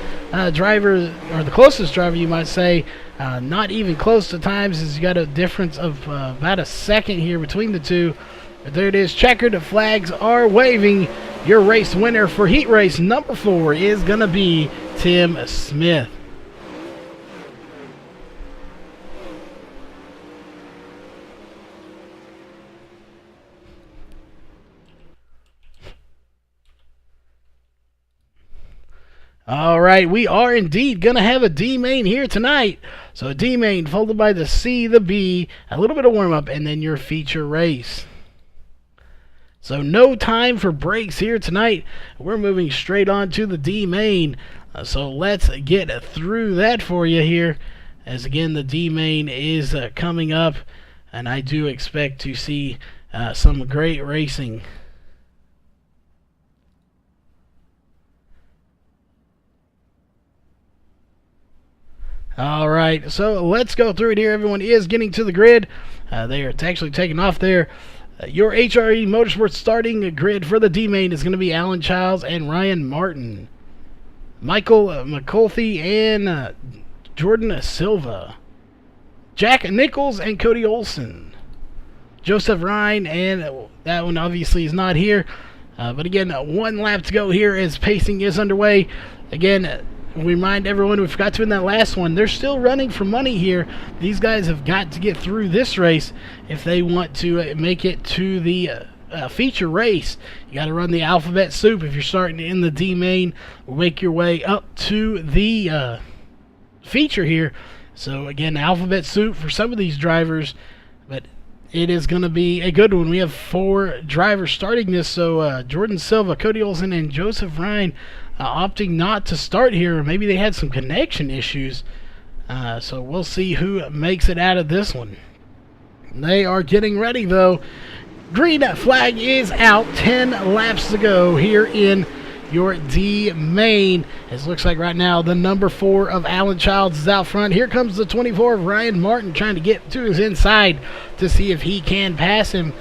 driver, or the closest driver you might say. Not even close to times, as you got a difference of about a second here between the two. But there it is. Checkered flags are waving. Your race winner for heat race number 4 is going to be Tim Smith. All right, we are indeed going to have a D main here tonight. So a D main followed by the C, the B, a little bit of warm-up, and then your feature race. So no time for breaks here tonight. We're moving straight on to the D main. So let's get through that for you here. As again, the D main is coming up, and I do expect to see some great racing. All right, so let's go through it here. Everyone is getting to the grid. They are actually taking off there. Your HRE Motorsports starting grid for the D main is going to be Alan Childs and Ryan Martin, Michael McCulthy and Jordan Silva, Jack Nichols and Cody Olson, Joseph Ryan, and that one obviously is not here. But again, 1 lap to go here as pacing is underway. Again, we remind everyone, we forgot to in that last one, they're still running for money here. These guys have got to get through this race if they want to make it to the feature race. You got to run the alphabet soup if you're starting in the D main. Make your way up to the feature here. So again, alphabet soup for some of these drivers, but it is going to be a good one. We have 4 drivers starting this. So Jordan Silva, Cody Olson, and Joseph Ryan opting not to start here. Maybe they had some connection issues. So we'll see who makes it out of this one. They are getting ready, though. Green flag is out. 10 laps to go here in your D main. It looks like right now the number 4 of Alan Childs is out front. Here comes the 24 of Ryan Martin trying to get to his inside to see if he can pass him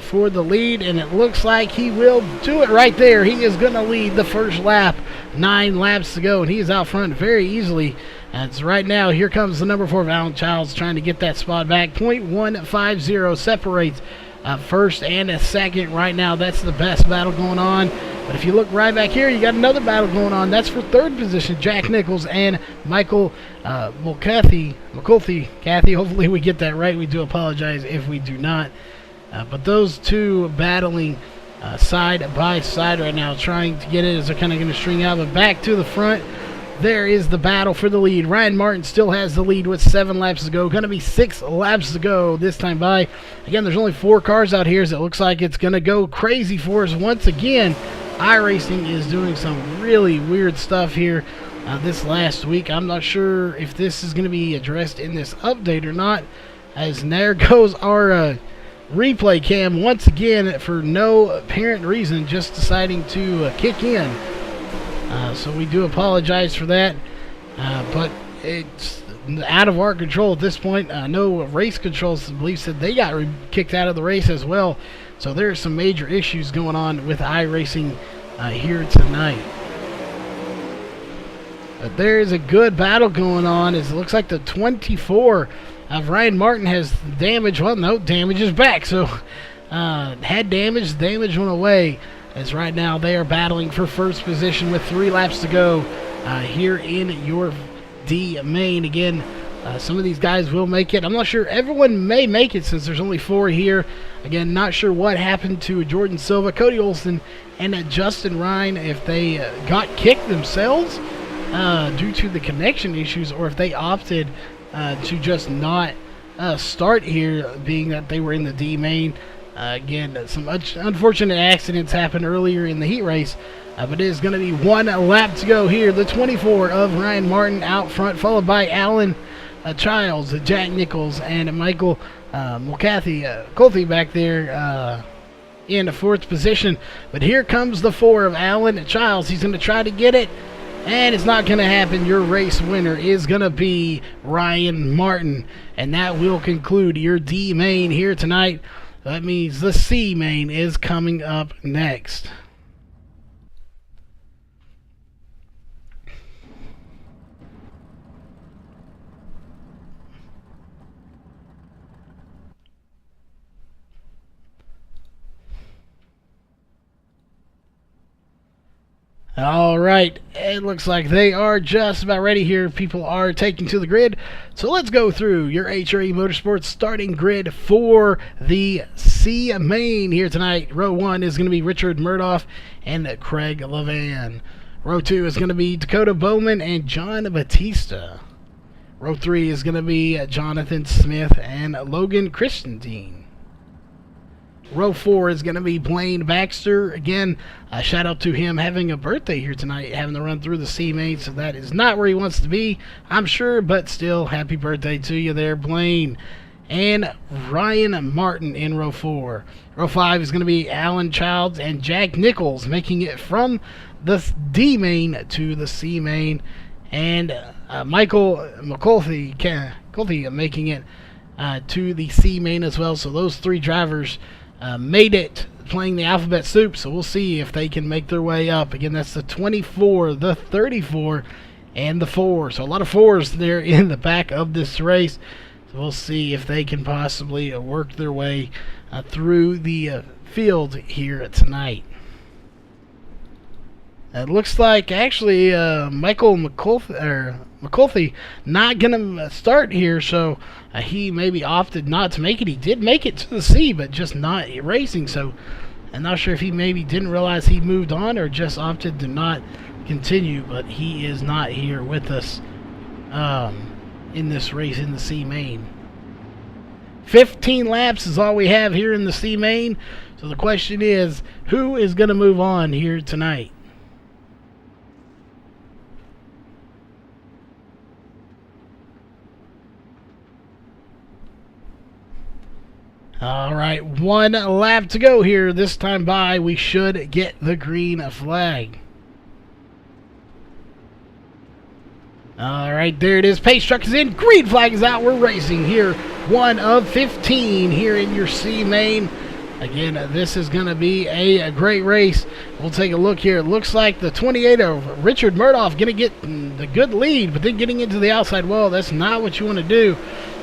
for the lead, and it looks like he will do it right there. He is going to lead the first lap. 9 laps to go, and he is out front very easily As right now, here comes the number 4 Alan Childs trying to get that spot back. .150 separates first and second right now. That's the best battle going on. But if you look right back here, you got another battle going on. That's for third position, Jack Nichols and Michael McCarthy. Kathy, hopefully we get that right. We do apologize if we do not. But those two battling side by side right now, trying to get it as they're kind of going to string out. But back to the front, there is the battle for the lead. Ryan Martin still has the lead with 7 laps to go. Going to be 6 laps to go this time by. Again, there's only 4 cars out here, so it looks like it's going to go crazy for us once again. iRacing is doing some really weird stuff here this last week. I'm not sure if this is going to be addressed in this update or not. As there goes our replay cam once again for no apparent reason, just deciding to kick in. So we do apologize for that, but it's out of our control at this point. No race controls, I believe, said they got kicked out of the race as well. So there's some major issues going on with iRacing here tonight. But there is a good battle going on. As it looks like the 24 of Ryan Martin has damage. Well, no, damage is back. So had damage, damage went away. As right now they are battling for first position with 3 laps to go here in your D main. Again, some of these guys will make it. I'm not sure everyone may make it since there's only 4 here. Again, not sure what happened to Jordan Silva, Cody Olsen, and Justin Ryan, if they got kicked themselves due to the connection issues, or if they opted to just not start here, being that they were in the D main. Again, some unfortunate accidents happened earlier in the heat race, but it is going to be 1 lap to go here. The 24 of Ryan Martin out front, followed by Alan Childs, Jack Nichols, and Michael Colty back there in the 4th position. But here comes the 4 of Alan Childs. He's going to try to get it, and it's not going to happen. Your race winner is going to be Ryan Martin, and that will conclude your D main here tonight. That means the C main is coming up next. All right, it looks like they are just about ready here. People are taking to the grid. So let's go through your HRE Motorsports starting grid for the C main here tonight. Row 1 is going to be Richard Murdoff and Craig Levan. Row 2 is going to be Dakota Bowman and John Batista. Row 3 is going to be Jonathan Smith and Logan Christentine. Row 4 is going to be Blaine Baxter. Again, a shout out to him having a birthday here tonight, having to run through the C main, so that is not where he wants to be, I'm sure, but still, happy birthday to you there, Blaine. And Ryan Martin in row 4. Row 5 is going to be Alan Childs and Jack Nichols, making it from the D main to the C main. And Michael McCulty making it to the C main as well. So those 3 drivers made it playing the alphabet soup, so we'll see if they can make their way up. Again, that's the 24, the 34, and the 4. So a lot of 4s there in the back of this race. So we'll see if they can possibly work their way through the field here tonight. It looks like actually Michael McCulty not going to start here, so he maybe opted not to make it. He did make it to the C, but just not racing, so I'm not sure if he maybe didn't realize he moved on or just opted to not continue, but he is not here with us in this race in the C main. 15 laps is all we have here in the C main, so the question is, who is going to move on here tonight? All right, 1 lap to go here. This time by, we should get the green flag. All right, there it is. Pace truck is in. Green flag is out. We're racing here. 1 of 15 here in your C main. Again, this is going to be a great race. We'll take a look here. It looks like the 28 of Richard Murdoff going to get a good lead, but then getting into the outside wall, that's not what you want to do.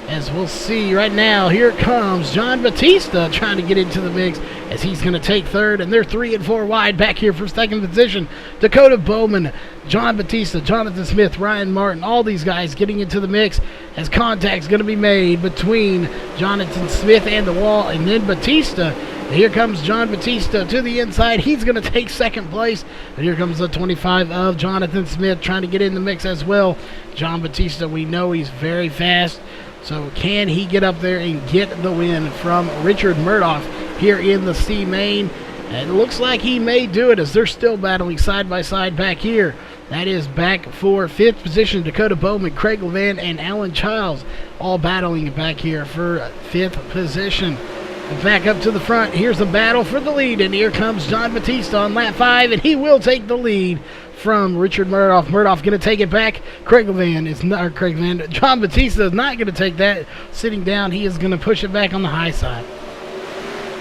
As we'll see right now, here comes John Batista trying to get into the mix as he's going to take third, and they're 3 and 4 wide back here for second position. Dakota Bowman, John Batista, Jonathan Smith, Ryan Martin, all these guys getting into the mix as contact's going to be made between Jonathan Smith and the wall, and then Batista. Here comes John Batista to the inside. He's going to take second place. And here comes the 25 of Jonathan Smith trying to get in the mix as well. John Batista, we know he's very fast. So can he get up there and get the win from Richard Murdoch here in the C main? And it looks like he may do it as they're still battling side by side back here. That is back for 5th position. Dakota Bowman, Craig Levan, and Alan Childs all battling back here for 5th position. And back up to the front. Here's the battle for the lead. And here comes John Batista on lap 5. And he will take the lead from Richard Murdoch. Murdoch going to take it back. John Batista is not going to take that. Sitting down, he is going to push it back on the high side.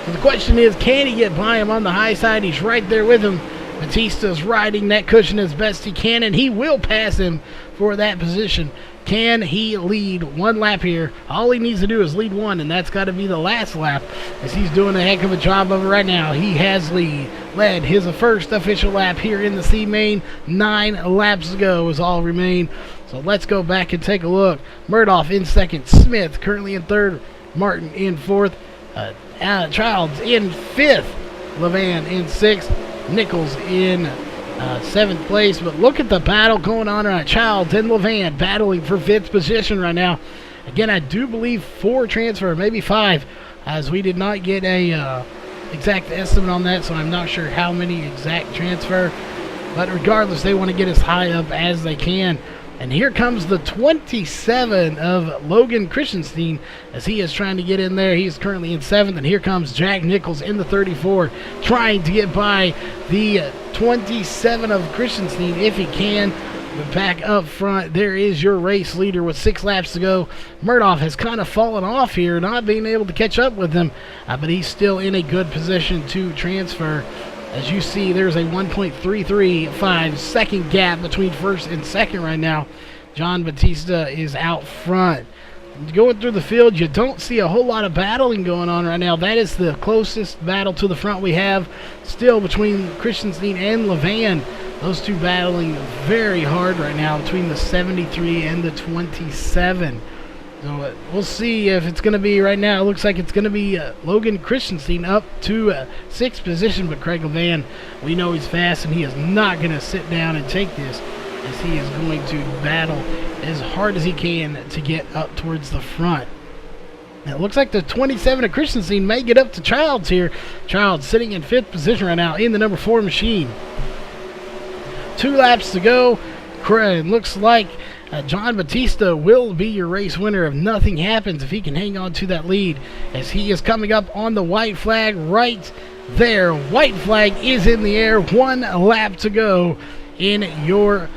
So the question is, can he get by him on the high side? He's right there with him. Batista's riding that cushion as best he can, and he will pass him for that position. Can he lead one lap here? All he needs to do is lead one, and that's got to be the last lap, as he's doing a heck of a job of it right now. He has led his first official lap here in the C main. 9 laps to go is all remain. So let's go back and take a look. Murdoch in second, Smith currently in third, Martin in fourth, Childs in fifth, Levan in sixth, Nichols in 7th place. But look at the battle going on right now. Childs and Levan battling for 5th position right now. Again, I do believe 4 transfer, maybe 5, as we did not get a exact estimate on that, so I'm not sure how many exact transfer. But regardless, they want to get as high up as they can. And here comes the 27 of Logan Christensen as he is trying to get in there. He's currently in 7th. And here comes Jack Nichols in the 34 trying to get by the 27 of Christensen if he can. But back up front, there is your race leader with 6 laps to go. Murdoch has kind of fallen off here, not being able to catch up with him. But he's still in a good position to transfer. As you see, there's a 1.335 second gap between first and second right now. John Batista is out front. Going through the field, you don't see a whole lot of battling going on right now. That is the closest battle to the front we have still between Christensen and Levan. Those two battling very hard right now between the 73 and the 27. So we'll see if it's going to be right now. It looks like it's going to be Logan Christensen up to 6th position. But Craig Levan, we know he's fast, and he is not going to sit down and take this, as he is going to battle as hard as he can to get up towards the front. Now, it looks like the 27 of Christensen may get up to Childs here. Childs sitting in 5th position right now in the number 4 machine. 2 laps to go. Looks like John Batista will be your race winner if nothing happens, if he can hang on to that lead, as he is coming up on the white flag right there. White flag is in the air. 1 lap to go in your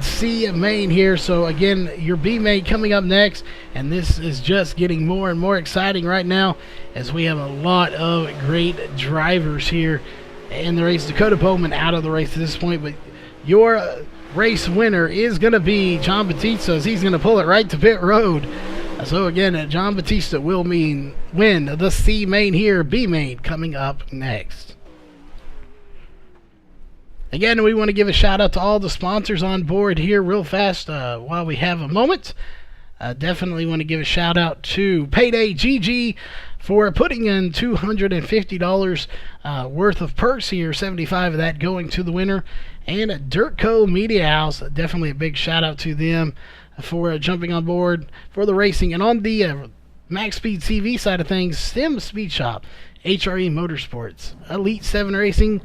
C main here. So again, your B main coming up next, and this is just getting more and more exciting right now, as we have a lot of great drivers here in the race. Dakota Bowman out of the race at this point, but your race winner is going to be John Batista, as he's going to pull it right to pit road. So again, John Batista will win the C main here. B main coming up next. Again, we want to give a shout out to all the sponsors on board here real fast while we have a moment. Definitely want to give a shout out to Payday GG for putting in $250 worth of purse here, 75 of that going to the winner. And Dirtco Media House, definitely a big shout out to them for jumping on board for the racing. And on the MaxSpeedTV side of things, Sim Speed Shop, HRE Motorsports, Elite 7 Racing,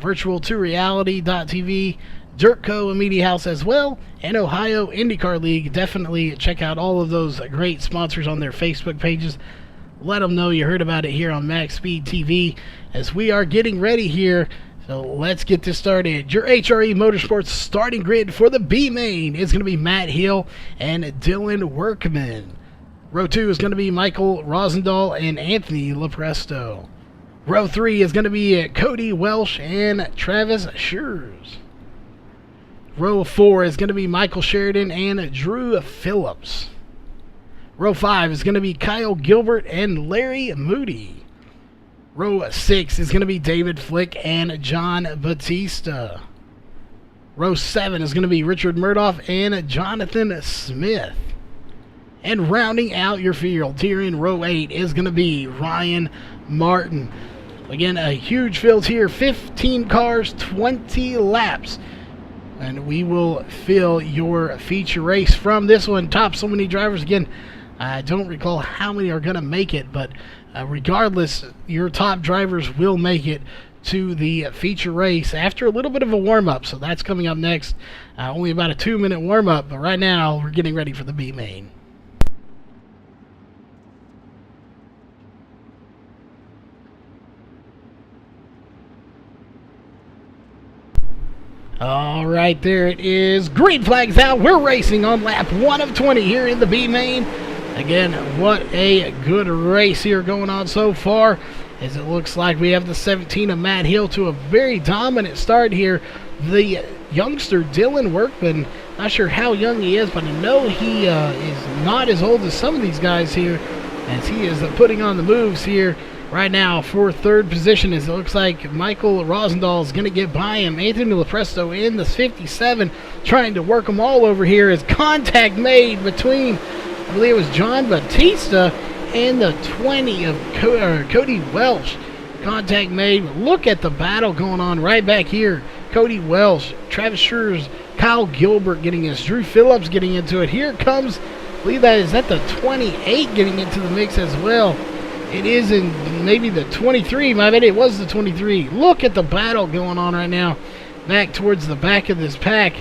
Virtual to Reality.tv, Dirtco Media House as well, and Ohio IndyCar League. Definitely check out all of those great sponsors on their Facebook pages. Let them know you heard about it here on MaxSpeedTV, as we are getting ready here. So let's get this started. Your HRE Motorsports starting grid for the B main is going to be Matt Hill and Dylan Workman. Row 2 is going to be Michael Rosendahl and Anthony Lepresto. Row 3 is going to be Cody Welsh and Travis Schurz. Row 4 is going to be Michael Sheridan and Drew Phillips. Row 5 is going to be Kyle Gilbert and Larry Moody. Row 6 is going to be David Flick and John Batista. Row 7 is going to be Richard Murdoff and Jonathan Smith. And rounding out your field here in row 8 is going to be Ryan Martin. Again, a huge field here, 15 cars, 20 laps. And we will fill your feature race from this one. Top so many drivers. Again, I don't recall how many are going to make it, but regardless, your top drivers will make it to the feature race after a little bit of a warm-up. So that's coming up next. Only about a 2-minute warm-up, but right now we're getting ready for the B main. All right, there it is. Green flag's out. We're racing on lap 1 of 20 here in the B main. Again, what a good race here going on so far, as it looks like we have the 17 of Matt Hill to a very dominant start here. The youngster Dylan Workman, not sure how young he is, but I know he is not as old as some of these guys here, as he is putting on the moves here right now for third position, as it looks like Michael Rosendahl is going to get by him. Anthony Lepresto in the 57 trying to work them all over here as contact made between, I believe it was John Batista and the 20 of Cody Welsh. Contact made. Look at the battle going on right back here. Cody Welsh, Travis Schurz, Kyle Gilbert getting this, Drew Phillips getting into it. Here comes, I believe that is at the 28 getting into the mix as well. It is in maybe the 23. My bad, it was the 23. Look at the battle going on right now. Back towards the back of this pack.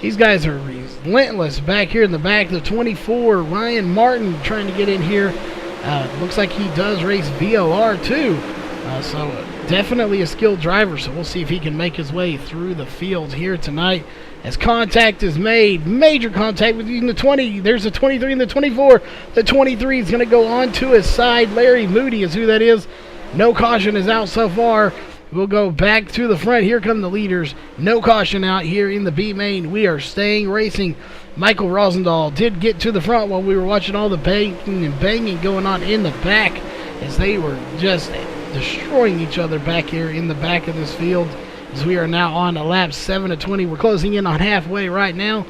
These guys are relentless back here in the back. The 24, Ryan Martin, trying to get in here. Looks like he does race VOR too. So definitely a skilled driver. So we'll see if he can make his way through the field here tonight. As contact is made, major contact between the 20. There's the 23 and the 24. The 23 is going to go on to his side. Larry Moody is who that is. No caution is out so far. We'll go back to the front. Here come the leaders. No caution out here in the B main. We are staying racing. Michael Rosendahl did get to the front while we were watching all the banging and banging going on in the back, as they were just destroying each other back here in the back of this field. As we are now on to lap 7 of 20. We're closing in on halfway right now,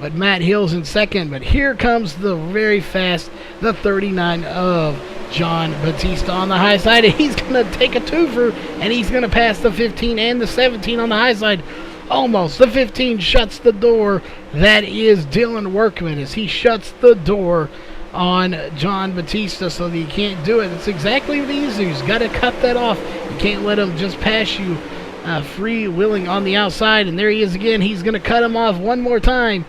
but Matt Hill's in second. But here comes the very fast, the 39 of John Batista on the high side. And he's going to take a twofer, and he's going to pass the 15 and the 17 on the high side. Almost. The 15 shuts the door. That is Dylan Workman, as he shuts the door on John Batista so that he can't do it. That's exactly what he's doing. He's got to cut that off. You can't let him just pass you free-wheeling on the outside. And there he is again. He's going to cut him off one more time.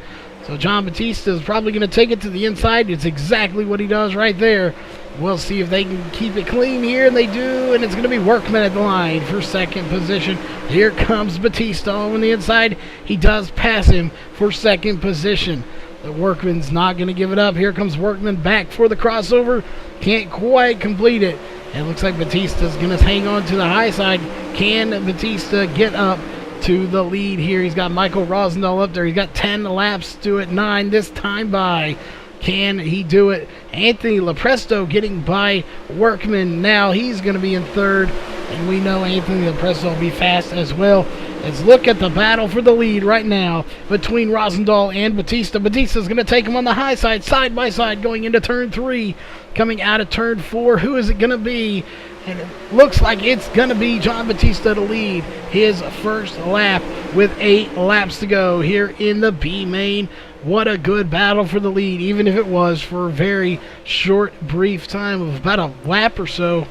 So John Batista is probably going to take it to the inside. It's exactly what he does right there. We'll see if they can keep it clean here, and they do, and it's going to be Workman at the line for second position. Here comes Batista on the inside. He does pass him for second position. The Workman's not going to give it up. Here comes Workman back for the crossover. Can't quite complete it. It looks like Batista's going to hang on to the high side. Can Batista get up to the lead here? He's got Michael Rosendahl up there. He's got 10 laps to it, 9 this time by. Can he do it? Anthony Lepresto getting by Workman now. He's going to be in third, and we know Anthony Lepresto will be fast as well. Let's look at the battle for the lead right now between Rosendahl and Batista. Batista's going to take him on the high side by side, going into turn 3. Coming out of turn 4, who is it going to be? And it looks like it's going to be John Batista to lead his first lap with 8 laps to go here in the B main. What a good battle for the lead, even if it was for a very short, brief time of about a lap or so,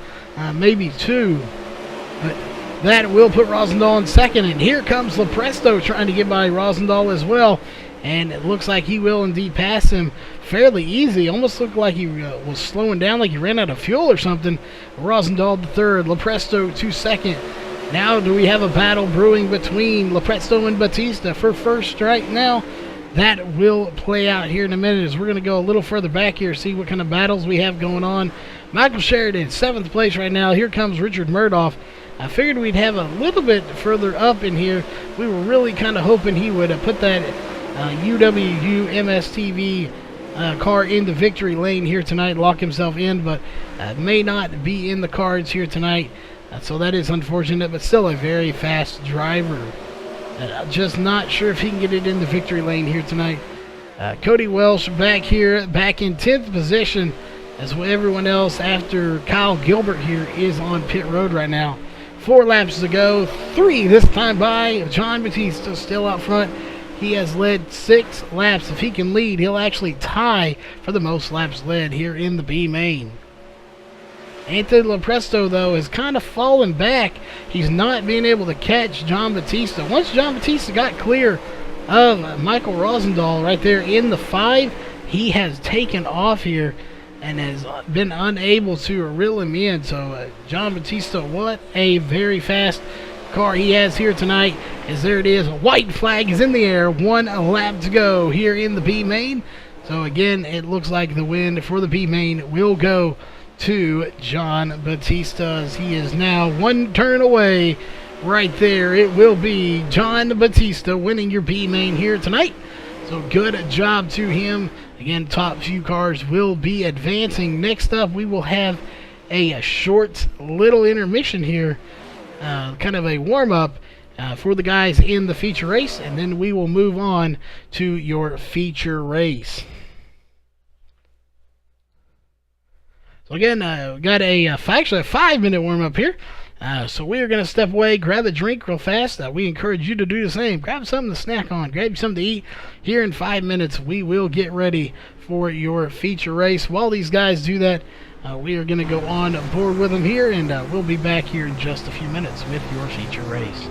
maybe 2. But that will put Rosendahl in second, and here comes Lepresto trying to get by Rosendahl as well. And it looks like he will indeed pass him fairly easy. Almost looked like he was slowing down, like he ran out of fuel or something. Rosendahl to third, Lepresto to second. Now do we have a battle brewing between Lepresto and Batista for first right now? That will play out here in a minute, as we're going to go a little further back here, see what kind of battles we have going on. Michael Sheridan, 7th place right now. Here comes Richard Murdoff. I figured we'd have a little bit further up in here. We were really kind of hoping he would put that UWU MSTV car in the victory lane here tonight, lock himself in, but may not be in the cards here tonight. So that is unfortunate, but still a very fast driver. Just not sure if he can get it in the victory lane here tonight. Cody Welsh back here, back in 10th position, as everyone else after Kyle Gilbert here is on pit road right now. 4 laps to go, 3 this time by. John Batista still out front. He has led 6 laps. If he can lead, he'll actually tie for the most laps led here in the B main. Anthony Lopresto, though, has kind of fallen back. He's not being able to catch John Batista. Once John Batista got clear of Michael Rosendahl right there in the 5, he has taken off here and has been unable to reel him in. So John Batista, what a very fast car he has here tonight. As there it is, a white flag is in the air, 1 lap to go here in the B main. So again, it looks like the win for the B main will go to John Batista, as he is now 1 turn away right there. It will be John Batista winning your B main here tonight. So good job to him. Again, top few cars will be advancing. Next up, we will have a short little intermission here, kind of a warm-up for the guys in the feature race, and then we will move on to your feature race. So again, got actually a 5-minute warm-up here. So we are going to step away, grab a drink real fast. We encourage you to do the same. Grab something to snack on. Grab something to eat. Here in 5 minutes, we will get ready for your feature race. While these guys do that, we are going to go on board with them here, and we'll be back here in just a few minutes with your feature race.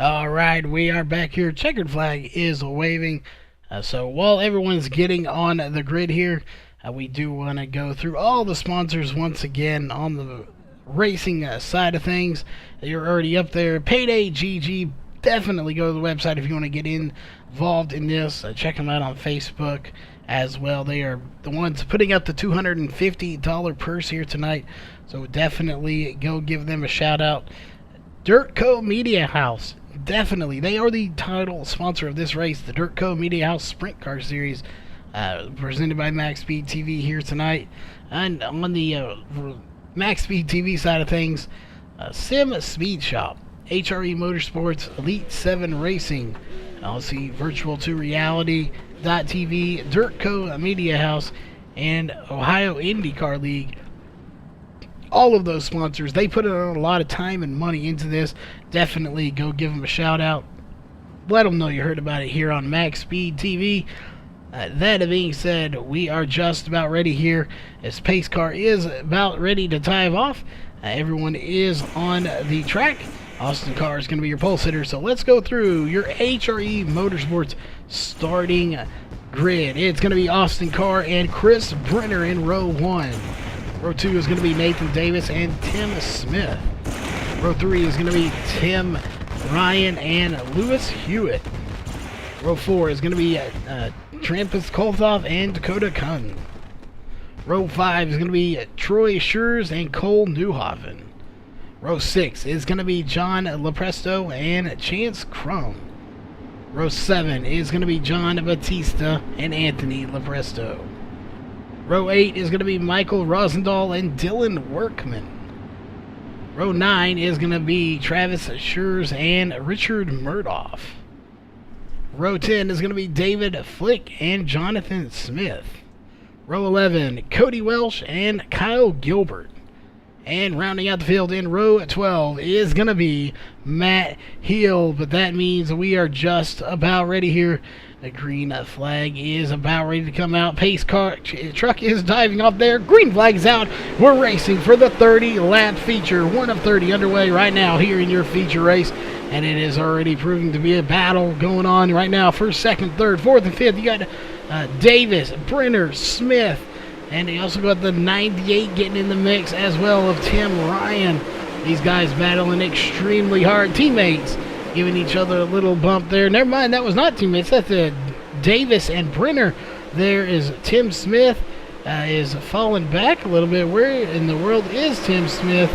All right, we are back here. Checkered flag is waving. So while everyone's getting on the grid here, we do want to go through all the sponsors once again on the racing side of things. You're already up there. Payday GG. Definitely go to the website if you want to get involved in this. Check them out on Facebook as well. They are the ones putting up the $250 purse here tonight. So definitely go give them a shout out. Dirt Co. Media House. Definitely. They are the title sponsor of this race, the Dirt Co. Media House Sprint Car Series, presented by MaxSpeedTV here tonight. And on the MaxSpeedTV side of things, Sim Speed Shop, HRE Motorsports, Elite 7 Racing, LC Virtual to Reality, .TV, Dirt Co. Media House, and Ohio IndyCar League. All of those sponsors, they put in a lot of time and money into this. Definitely go give them a shout out. Let them know you heard about it here on MaxSpeedTV. That being said, we are just about ready here as Pace Car is about ready to dive off. Everyone is on the track. Austin Carr is going to be your pole sitter. So let's go through your HRE Motorsports starting grid. It's going to be Austin Carr and Chris Brenner in row 1. Row 2 is going to be Nathan Davis and Tim Smith. Row 3 is going to be Tim Ryan and Lewis Hewitt. Row 4 is going to be Trampus Kolthoff and Dakota Kunn. Row 5 is going to be Troy Schurz and Cole Newhoffen. Row 6 is going to be John Lepresto and Chance Crum. Row 7 is going to be John Batista and Anthony Lepresto. Row 8 is going to be Michael Rosendahl and Dylan Workman. Row 9 is going to be Travis Schurz and Richard Murdoff. Row 10 is going to be David Flick and Jonathan Smith. Row 11, Cody Welsh and Kyle Gilbert. And rounding out the field in row 12 is going to be Matt Hill. But that means we are just about ready here. The green flag is about ready to come out. Pace car truck is diving off there. Green flag is out. We're racing for the 30-lap feature. 1 of 30 underway right now here in your feature race. And it is already proving to be a battle going on right now. First, second, third, fourth, and fifth. You got Davis, Brenner, Smith. And you also got the 98 getting in the mix as well of Tim Ryan. These guys battling extremely hard. Teammates giving each other a little bump there. Never mind, that was not teammates. That's Davis and Brenner. There is Tim Smith is falling back a little bit. Where in the world is Tim Smith?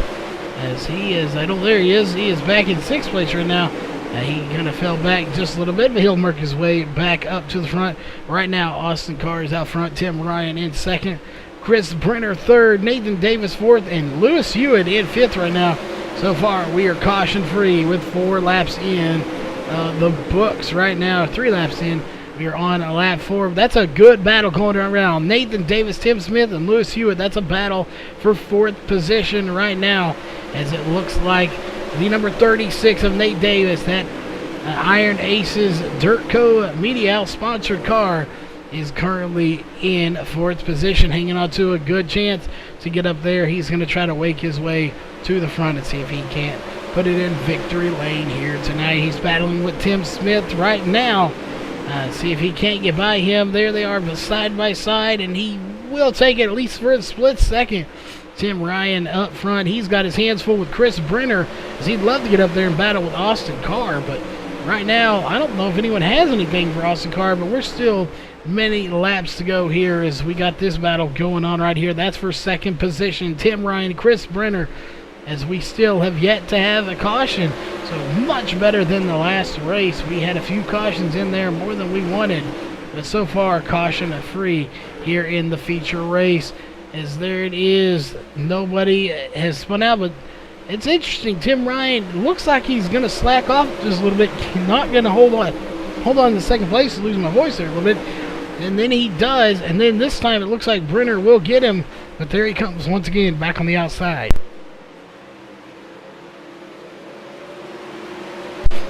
As he is, there he is. He is back in 6th place right now. He kind of fell back just a little bit, but he'll work his way back up to the front. Right now, Austin Carr is out front. Tim Ryan in 2nd. Chris Brenner 3rd. Nathan Davis 4th. And Lewis Hewitt in 5th right now. So far, we are caution-free with 4 laps in the books right now. 3 laps in. We are on lap 4. That's a good battle going around. Nathan Davis, Tim Smith, and Lewis Hewitt. That's a battle for 4th position right now, as it looks like the number 36 of Nate Davis, that Iron Aces Dirt Co. Media House sponsored car, is currently in 4th position, hanging on to a good chance to get up there. He's going to try to wake his way to the front and see if he can't put it in victory lane here tonight. He's battling with Tim Smith right now. See if he can't get by him. There they are side by side, and he will take it at least for a split second. Tim Ryan up front. He's got his hands full with Chris Brenner, as he'd love to get up there and battle with Austin Carr. But right now, I don't know if anyone has anything for Austin Carr, but we're still many laps to go here as we got this battle going on right here. That's for 2nd position. Tim Ryan, Chris Brenner, as we still have yet to have a caution. So much better than the last race. We had a few cautions in there, more than we wanted. But so far, caution free here in the feature race. As there it is, nobody has spun out, but it's interesting. Tim Ryan looks like he's going to slack off just a little bit. He's not going to hold on to 2nd place. Losing my voice there a little bit. And then he does, and then this time it looks like Brenner will get him, but there he comes once again back on the outside.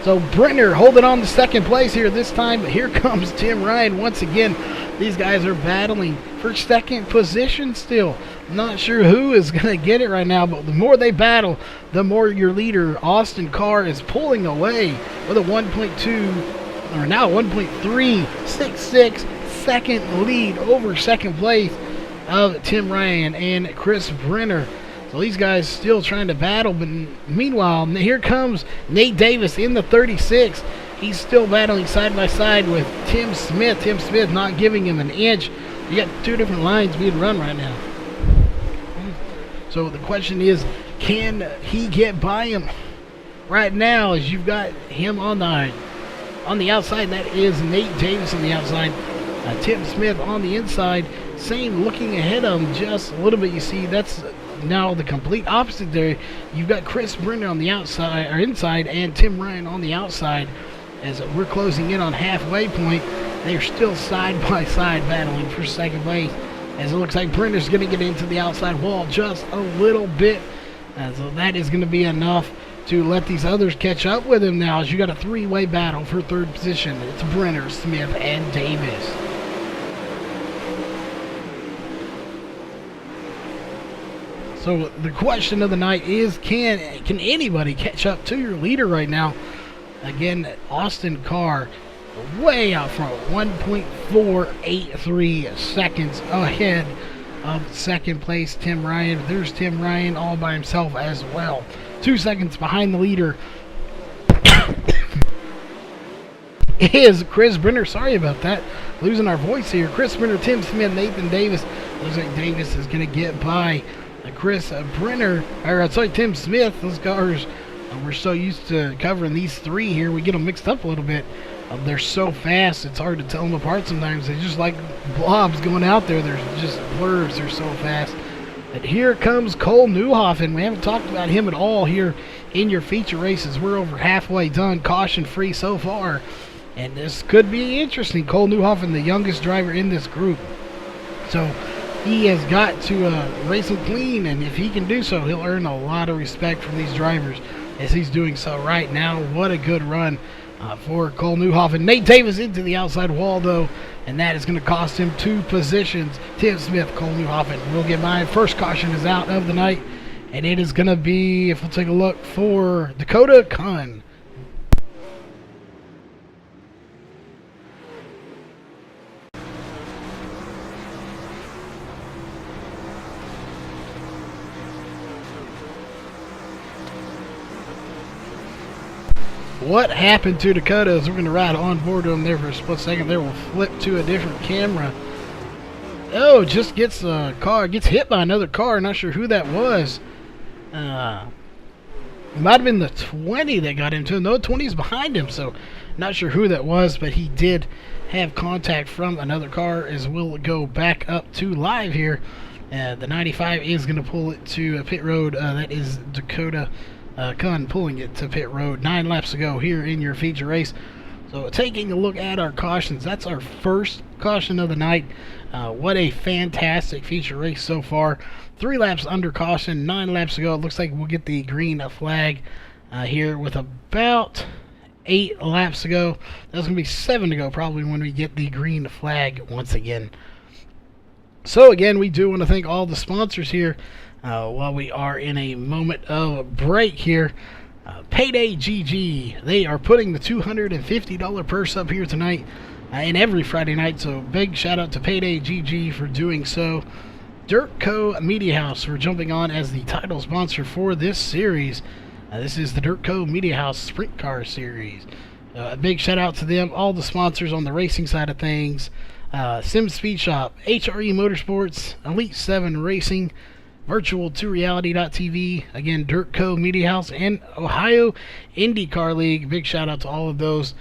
So Brenner holding on to 2nd place here this time, but here comes Tim Ryan once again. These guys are battling for 2nd position still. Not sure who is going to get it right now, but the more they battle, the more your leader, Austin Carr, is pulling away with a 1.2, or now 1.366 second lead over second place of Tim Ryan and Chris Brenner. So these guys still trying to battle, but meanwhile, here comes Nate Davis in the 36. He's still battling side by side with Tim Smith. Tim Smith not giving him an inch. You got two different lines being run right now. So the question is, can he get by him? Right now, as you've got him on the outside, that is Nate Davis on the outside. Tim Smith on the inside. Same looking ahead of him just a little bit. You see, that's now the complete opposite there. You've got Chris Brenner on the outside, or inside, and Tim Ryan on the outside. As we're closing in on halfway point, they're still side by side battling for second place. As it looks like Brenner's going to get into the outside wall just a little bit. So that is going to be enough to let these others catch up with him now, as you got a three-way battle for third position. It's Brenner, Smith, and Davis. So the question of the night is, can anybody catch up to your leader right now? Again, Austin Carr way out front, 1.483 seconds ahead of second place Tim Ryan. There's Tim Ryan all by himself as well. 2 seconds behind the leader is Chris Brenner. Sorry about that. Losing our voice here. Chris Brenner, Tim Smith, Nathan Davis. Looks like Davis is going to get by Chris Brenner, or sorry, Tim Smith. Those cars, we're so used to covering these three here, we get them mixed up a little bit. They're so fast, it's hard to tell them apart sometimes. They're just like blobs going out there. They're just blurs. They're so fast. And here comes Cole Newhoffen. We haven't talked about him at all here in your feature races. We're over halfway done, caution-free so far. And this could be interesting. Cole Newhoffen, the youngest driver in this group. So he has got to race him clean, and if he can do so, he'll earn a lot of respect from these drivers, as he's doing so right now. What a good run for Cole Newhoffen. Nate Davis into the outside wall, though, and that is going to cost him 2 positions. Tim Smith, Cole Newhoffen will get by. First caution is out of the night, and it is going to be, if we'll take a look, for Dakota Kahn. What happened to Dakota is we're going to ride on board to him there for a split second. There, we'll flip to a different camera. Oh, just gets a car, gets hit by another car. Not sure who that was. It might have been the 20 that got him to him. No, 20 is behind him, so not sure who that was, but he did have contact from another car. As we'll go back up to live here. The 95 is going to pull it to pit road. That is Dakota Kahn pulling it to pit road. 9 laps to go here in your feature race. So taking a look at our cautions, that's our first caution of the night. What a fantastic feature race so far. 3 laps under caution, 9 laps to go. It looks like we'll get the green flag here with about 8 laps to go. That's going to be 7 to go probably when we get the green flag once again. So again, we do want to thank all the sponsors here while we are in a moment of break here. Payday GG, they are putting the $250 purse up here tonight and every Friday night, so big shout out to Payday GG for doing so. Dirt Co Media House for jumping on as the title sponsor for this series. This is the Dirt Co Media House Sprint Car Series. A big shout out to them, all the sponsors on the racing side of things. Sim Speed Shop, HRE Motorsports, Elite 7 Racing, Virtual2Reality.tv, again, Dirt Co Media House, and Ohio IndyCar League. Big shout out to all of those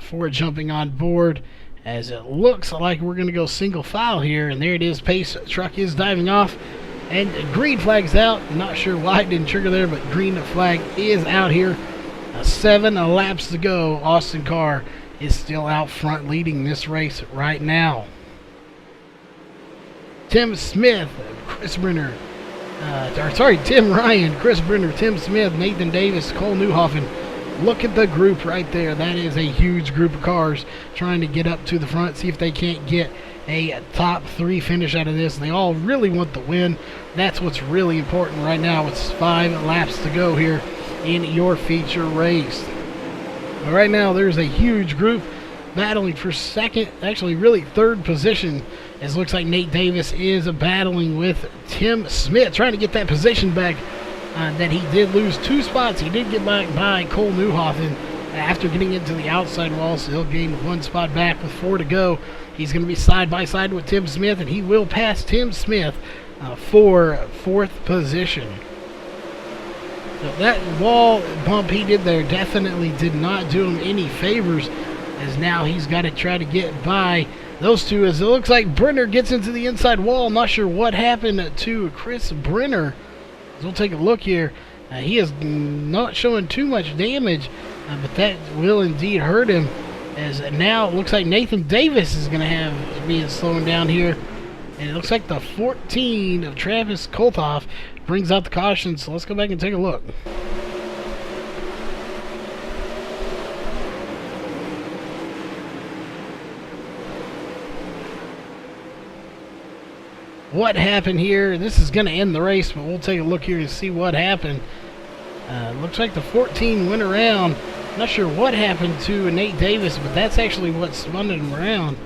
for jumping on board, as it looks like we're going to go single file here. And there it is, pace truck is diving off, and green flag's out. Not sure why it didn't trigger there, but green flag is out here. 7 laps to go. Austin Carr is still out front leading this race right now. Tim Smith, Chris Brenner, Tim Ryan, Chris Brenner, Tim Smith, Nathan Davis, Cole Newhoffen. Look at the group right there. That is a huge group of cars trying to get up to the front, see if they can't get a top 3 finish out of this. They all really want the win. That's what's really important right now. It's 5 laps to go here in your feature race. But right now, there's a huge group battling for second, actually really third position, as it looks like Nate Davis is battling with Tim Smith, trying to get that position back that he did lose 2 spots. He did get back by Cole Newhoffen after getting into the outside wall, so he'll gain 1 spot back with 4 to go. He's going to be side by side with Tim Smith, and he will pass Tim Smith for 4th position. So that wall bump he did there definitely did not do him any favors, as now he's got to try to get by those two, as it looks like Brenner gets into the inside wall. Not sure what happened to Chris Brenner. We'll take a look here. He is not showing too much damage, but that will indeed hurt him, as now it looks like Nathan Davis is going to have being slowing down here. And it looks like the 14 of Travis Kolthoff brings out the caution, so let's go back and take a look. What happened here? This is going to end the race, but we'll take a look here and see what happened. Looks like the 14 went around. Not sure what happened to Nate Davis, but that's actually what spun him around.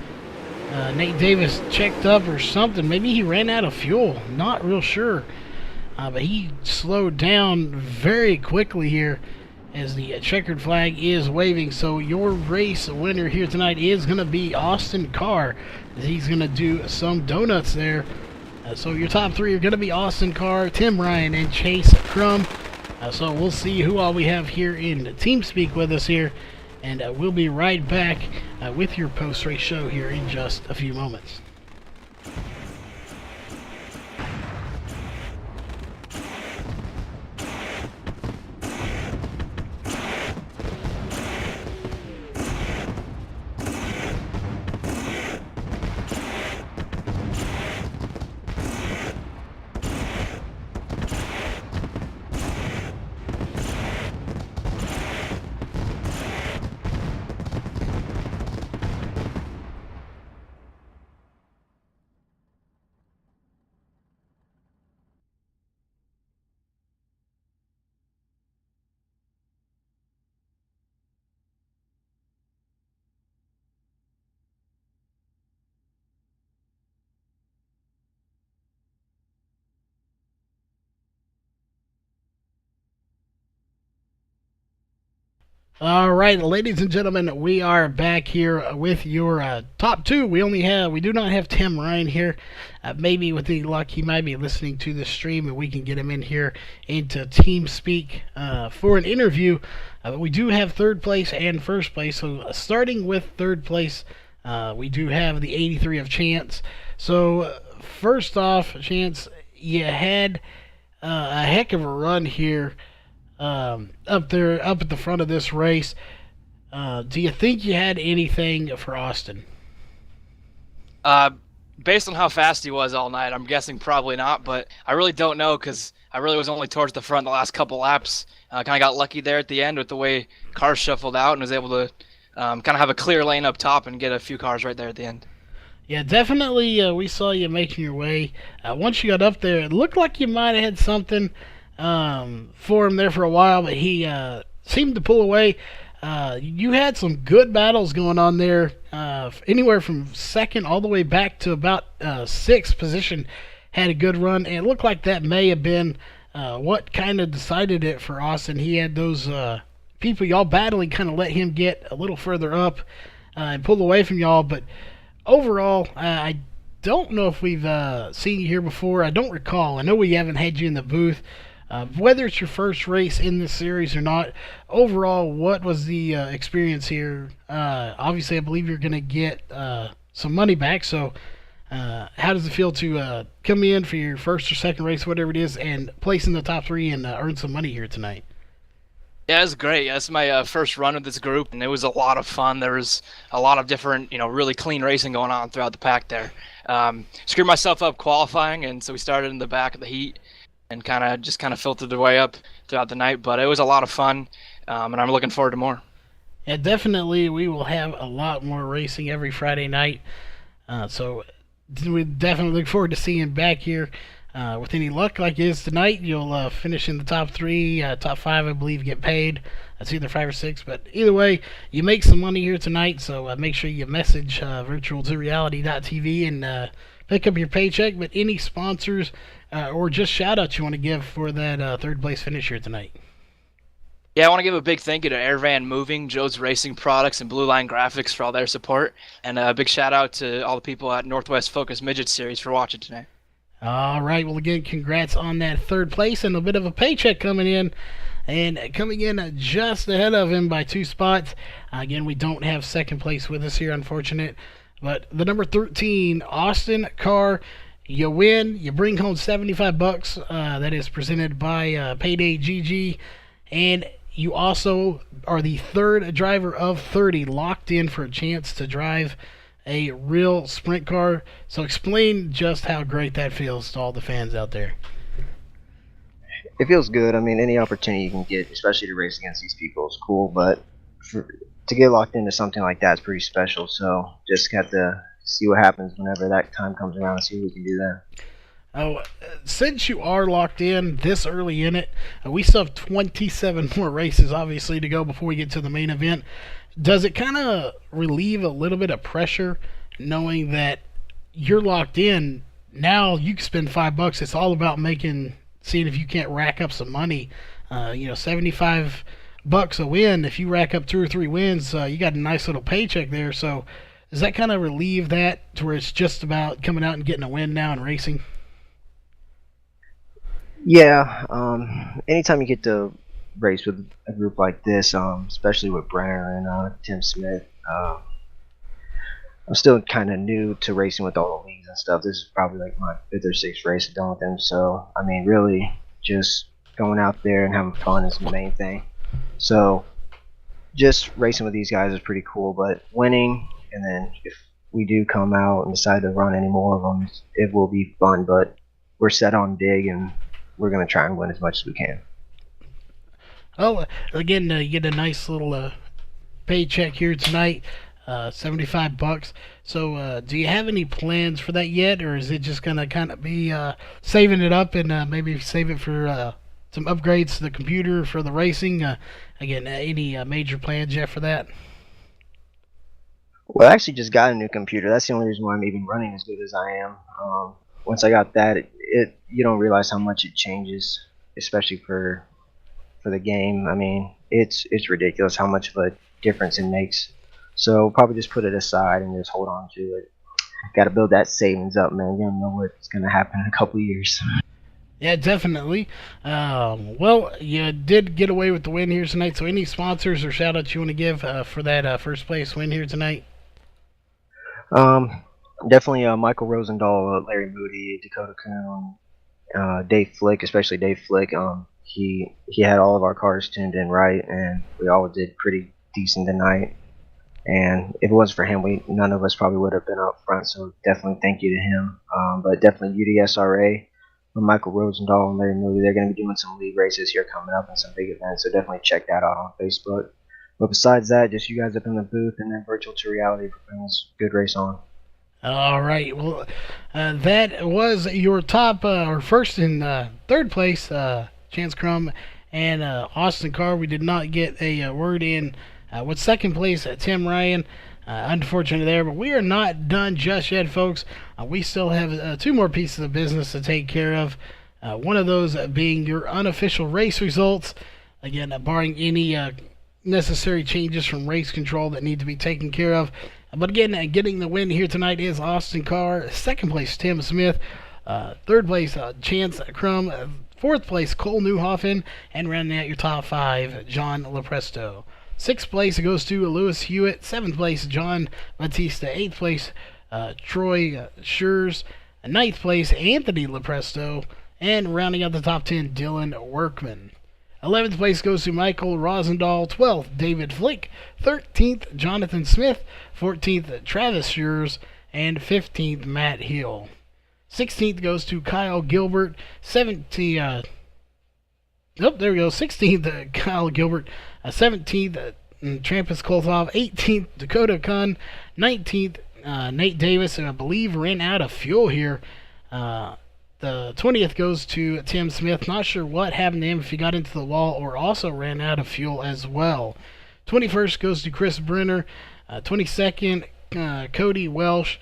Nate Davis checked up or something. Maybe he ran out of fuel. Not real sure. But he slowed down very quickly here as the checkered flag is waving. So your race winner here tonight is going to be Austin Carr, as he's going to do some donuts there. So your top 3 are going to be Austin Carr, Tim Ryan, and Chase Crum. So we'll see who all we have here in TeamSpeak with us here. And we'll be right back with your post-race show here in just a few moments. All right, ladies and gentlemen, we are back here with your top 2. We do not have Tim Ryan here. Maybe with any luck, he might be listening to the stream, and we can get him in here into TeamSpeak for an interview. We do have 3rd place and 1st place. So starting with 3rd place, we do have the 83 of Chance. So first off, Chance, you had a heck of a run here. Up at the front of this race. Do you think you had anything for Austin? Based on how fast he was all night, I'm guessing probably not, but I really don't know, because I really was only towards the front the last couple laps. Kind of got lucky there at the end with the way cars shuffled out, and was able to kind of have a clear lane up top and get a few cars right there at the end. Yeah, definitely we saw you making your way. Once you got up there, it looked like you might have had something for him there for a while, but he seemed to pull away. You had some good battles going on there, anywhere from 2nd all the way back to about 6th position. Had a good run, and it looked like that may have been what kind of decided it for Austin. He had those people y'all battling kind of let him get a little further up and pull away from y'all, but overall, I don't know if we've seen you here before. I don't recall. I know we haven't had you in the booth. Whether it's your first race in this series or not, overall, what was the experience here? Obviously, I believe you're going to get some money back, so how does it feel to come in for your first or second race, whatever it is, and place in the top 3 and earn some money here tonight? Yeah, it was great. Yeah, it's my first run with this group, and it was a lot of fun. There was a lot of different, really clean racing going on throughout the pack there. Screwed myself up qualifying, and so we started in the back of the heat and kind of filtered the way up throughout the night. But it was a lot of fun, and I'm looking forward to more. Yeah, definitely we will have a lot more racing every Friday night. So we definitely look forward to seeing him back here. With any luck like it is tonight, you'll finish in the top 3, top 5, I believe, get paid. That's either 5 or 6, but either way, you make some money here tonight. So make sure you message virtual2reality.tv and pick up your paycheck. But any sponsors or just shout-outs you want to give for that third place finish here tonight? Yeah, I want to give a big thank you to Airvan Moving, Joe's Racing Products, and Blue Line Graphics for all their support. And a big shout out to all the people at Northwest Focus Midget Series for watching tonight. All right. Well, again, congrats on that third place and a bit of a paycheck coming in. And coming in just ahead of him by 2 spots. Again, we don't have second place with us here, unfortunate. But the number 13, Austin Carr, you win. You bring home $75. That is presented by Payday GG. And you also are the third driver of 30 locked in for a chance to drive a real sprint car. So explain just how great that feels to all the fans out there. It feels good. I mean, any opportunity you can get, especially to race against these people, is cool. But to get locked into something like that is pretty special. So just got to see what happens whenever that time comes around and see what we can do then. Oh, since you are locked in this early in it, we still have 27 more races, obviously, to go before we get to the main event. Does it kind of relieve a little bit of pressure knowing that you're locked in? Now you can spend $5. It's all about seeing if you can't rack up some money. $75 a win. If you rack up 2 or 3 wins, you got a nice little paycheck there. So does that kind of relieve that to where it's just about coming out and getting a win now and racing? Yeah, anytime you get to race with a group like this, especially with Brenner and Tim Smith, I'm still kind of new to racing with all the leagues and stuff. This is probably like my 5th or 6th race I've done with them. So, I mean, really just going out there and having fun is the main thing. So, just racing with these guys is pretty cool, but winning, and then if we do come out and decide to run any more of them, it will be fun, but we're set on dig, and we're going to try and win as much as we can. Oh, again, you get a nice little paycheck here tonight, $75. So, do you have any plans for that yet, or is it just going to kind of be saving it up and maybe save it for some upgrades to the computer for the racing? Again, any major plans yet for that? Well, I actually just got a new computer. That's the only reason why I'm even running as good as I am. Once I got that, you don't realize how much it changes, especially for the game. I mean, it's ridiculous how much of a difference it makes. So probably just put it aside and just hold on to it. Got to build that savings up, man. You don't know what's going to happen in a couple of years. Yeah, definitely. Well, you did get away with the win here tonight. So any sponsors or shout-outs you want to give for that first place win here tonight? Definitely Michael Rosendahl, Larry Moody, Dakota Coon, Dave Flick, especially Dave Flick. He had all of our cars tuned in right, and we all did pretty decent tonight. And if it wasn't for him, none of us probably would have been up front. So definitely thank you to him. But definitely UDSRA, Michael Rosendahl and Larry Moody. They're going to be doing some league races here coming up and some big events. So definitely check that out on Facebook. But besides that, just you guys up in the booth and then Virtual to Reality for putting this good race on. All right. Well, that was your top or first and third place, Chance Crum and Austin Carr. We did not get a word in with second place, Tim Ryan. Unfortunately there, but we are not done just yet, folks. We still have 2 more pieces of business to take care of. One of those being your unofficial race results. Again, barring any necessary changes from race control that need to be taken care of. But again, getting the win here tonight is Austin Carr. Second place, Tim Smith. Third place, Chance Crum. Fourth place, Cole Newhoffen. And rounding out your top 5, John Lopresto. Sixth place goes to Lewis Hewitt. Seventh place, John Batista. Eighth place, Troy Schurz. Ninth place, Anthony Lopresto. And rounding out the top 10, Dylan Workman. 11th place goes to Michael Rosendahl. 12th, David Flick. 13th, Jonathan Smith. 14th, Travis Schurz. And 15th, Matt Hill. 16th goes to Kyle Gilbert. 16th, Kyle Gilbert. 17th, Trampus Kolthov. 18th, Dakota Kun. 19th, Nate Davis, who I believe ran out of fuel here. The 20th goes to Tim Smith. Not sure what happened to him, if he got into the wall or also ran out of fuel as well. 21st goes to Chris Brenner. 22nd, Cody Welsh.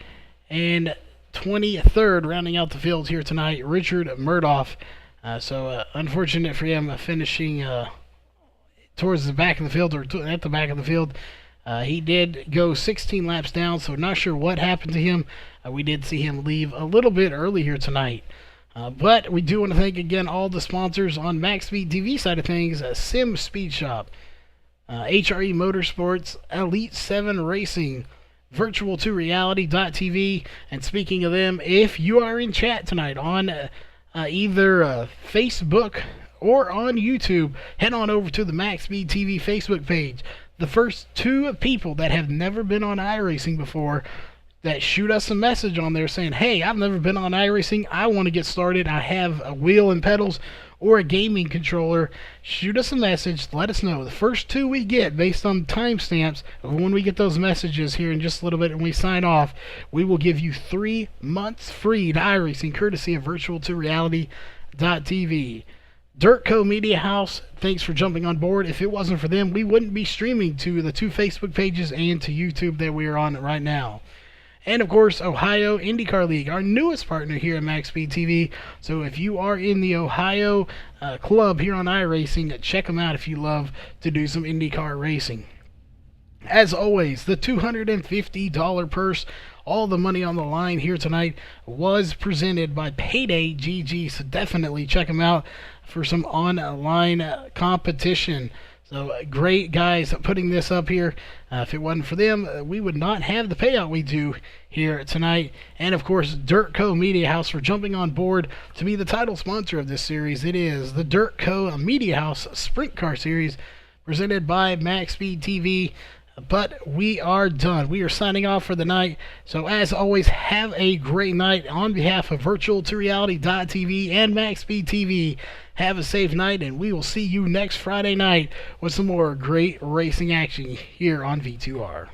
And 23rd, rounding out the field here tonight, Richard Murdoff. So unfortunate for him finishing towards the back of the field, or at the back of the field. He did go 16 laps down, so not sure what happened to him. We did see him leave a little bit early here tonight. But we do want to thank again all the sponsors on MaxSpeedTV side of things: Sim Speed Shop, HRE Motorsports, Elite 7 Racing, Virtual2Reality.tv. And speaking of them, if you are in chat tonight on either Facebook or on YouTube, head on over to the MaxSpeedTV Facebook page. The first 2 people that have never been on iRacing before, that shoot us a message on there saying, hey, I've never been on iRacing, I want to get started, I have a wheel and pedals or a gaming controller, shoot us a message, let us know. The first 2 we get, based on timestamps of when we get those messages here in just a little bit and we sign off, we will give you 3 months free to iRacing, courtesy of Virtual2Reality.tv. Dirt Co. Media House, thanks for jumping on board. If it wasn't for them, we wouldn't be streaming to the 2 Facebook pages and to YouTube that we are on right now. And of course, Ohio IndyCar League, our newest partner here at MaxSpeedTV. So if you are in the Ohio club here on iRacing, check them out if you love to do some IndyCar racing. As always, the $250 purse, all the money on the line here tonight, was presented by Payday GG. So definitely check them out for some online competition. So great guys putting this up here. If it wasn't for them, we would not have the payout we do here tonight. And of course, Dirt Co. Media House for jumping on board to be the title sponsor of this series. It is the Dirt Co. Media House Sprint Car Series, presented by MaxSpeedTV. But we are done. We are signing off for the night. So as always, have a great night. On behalf of Virtual2Reality.tv and MaxSpeedTV, have a safe night, and we will see you next Friday night with some more great racing action here on V2R.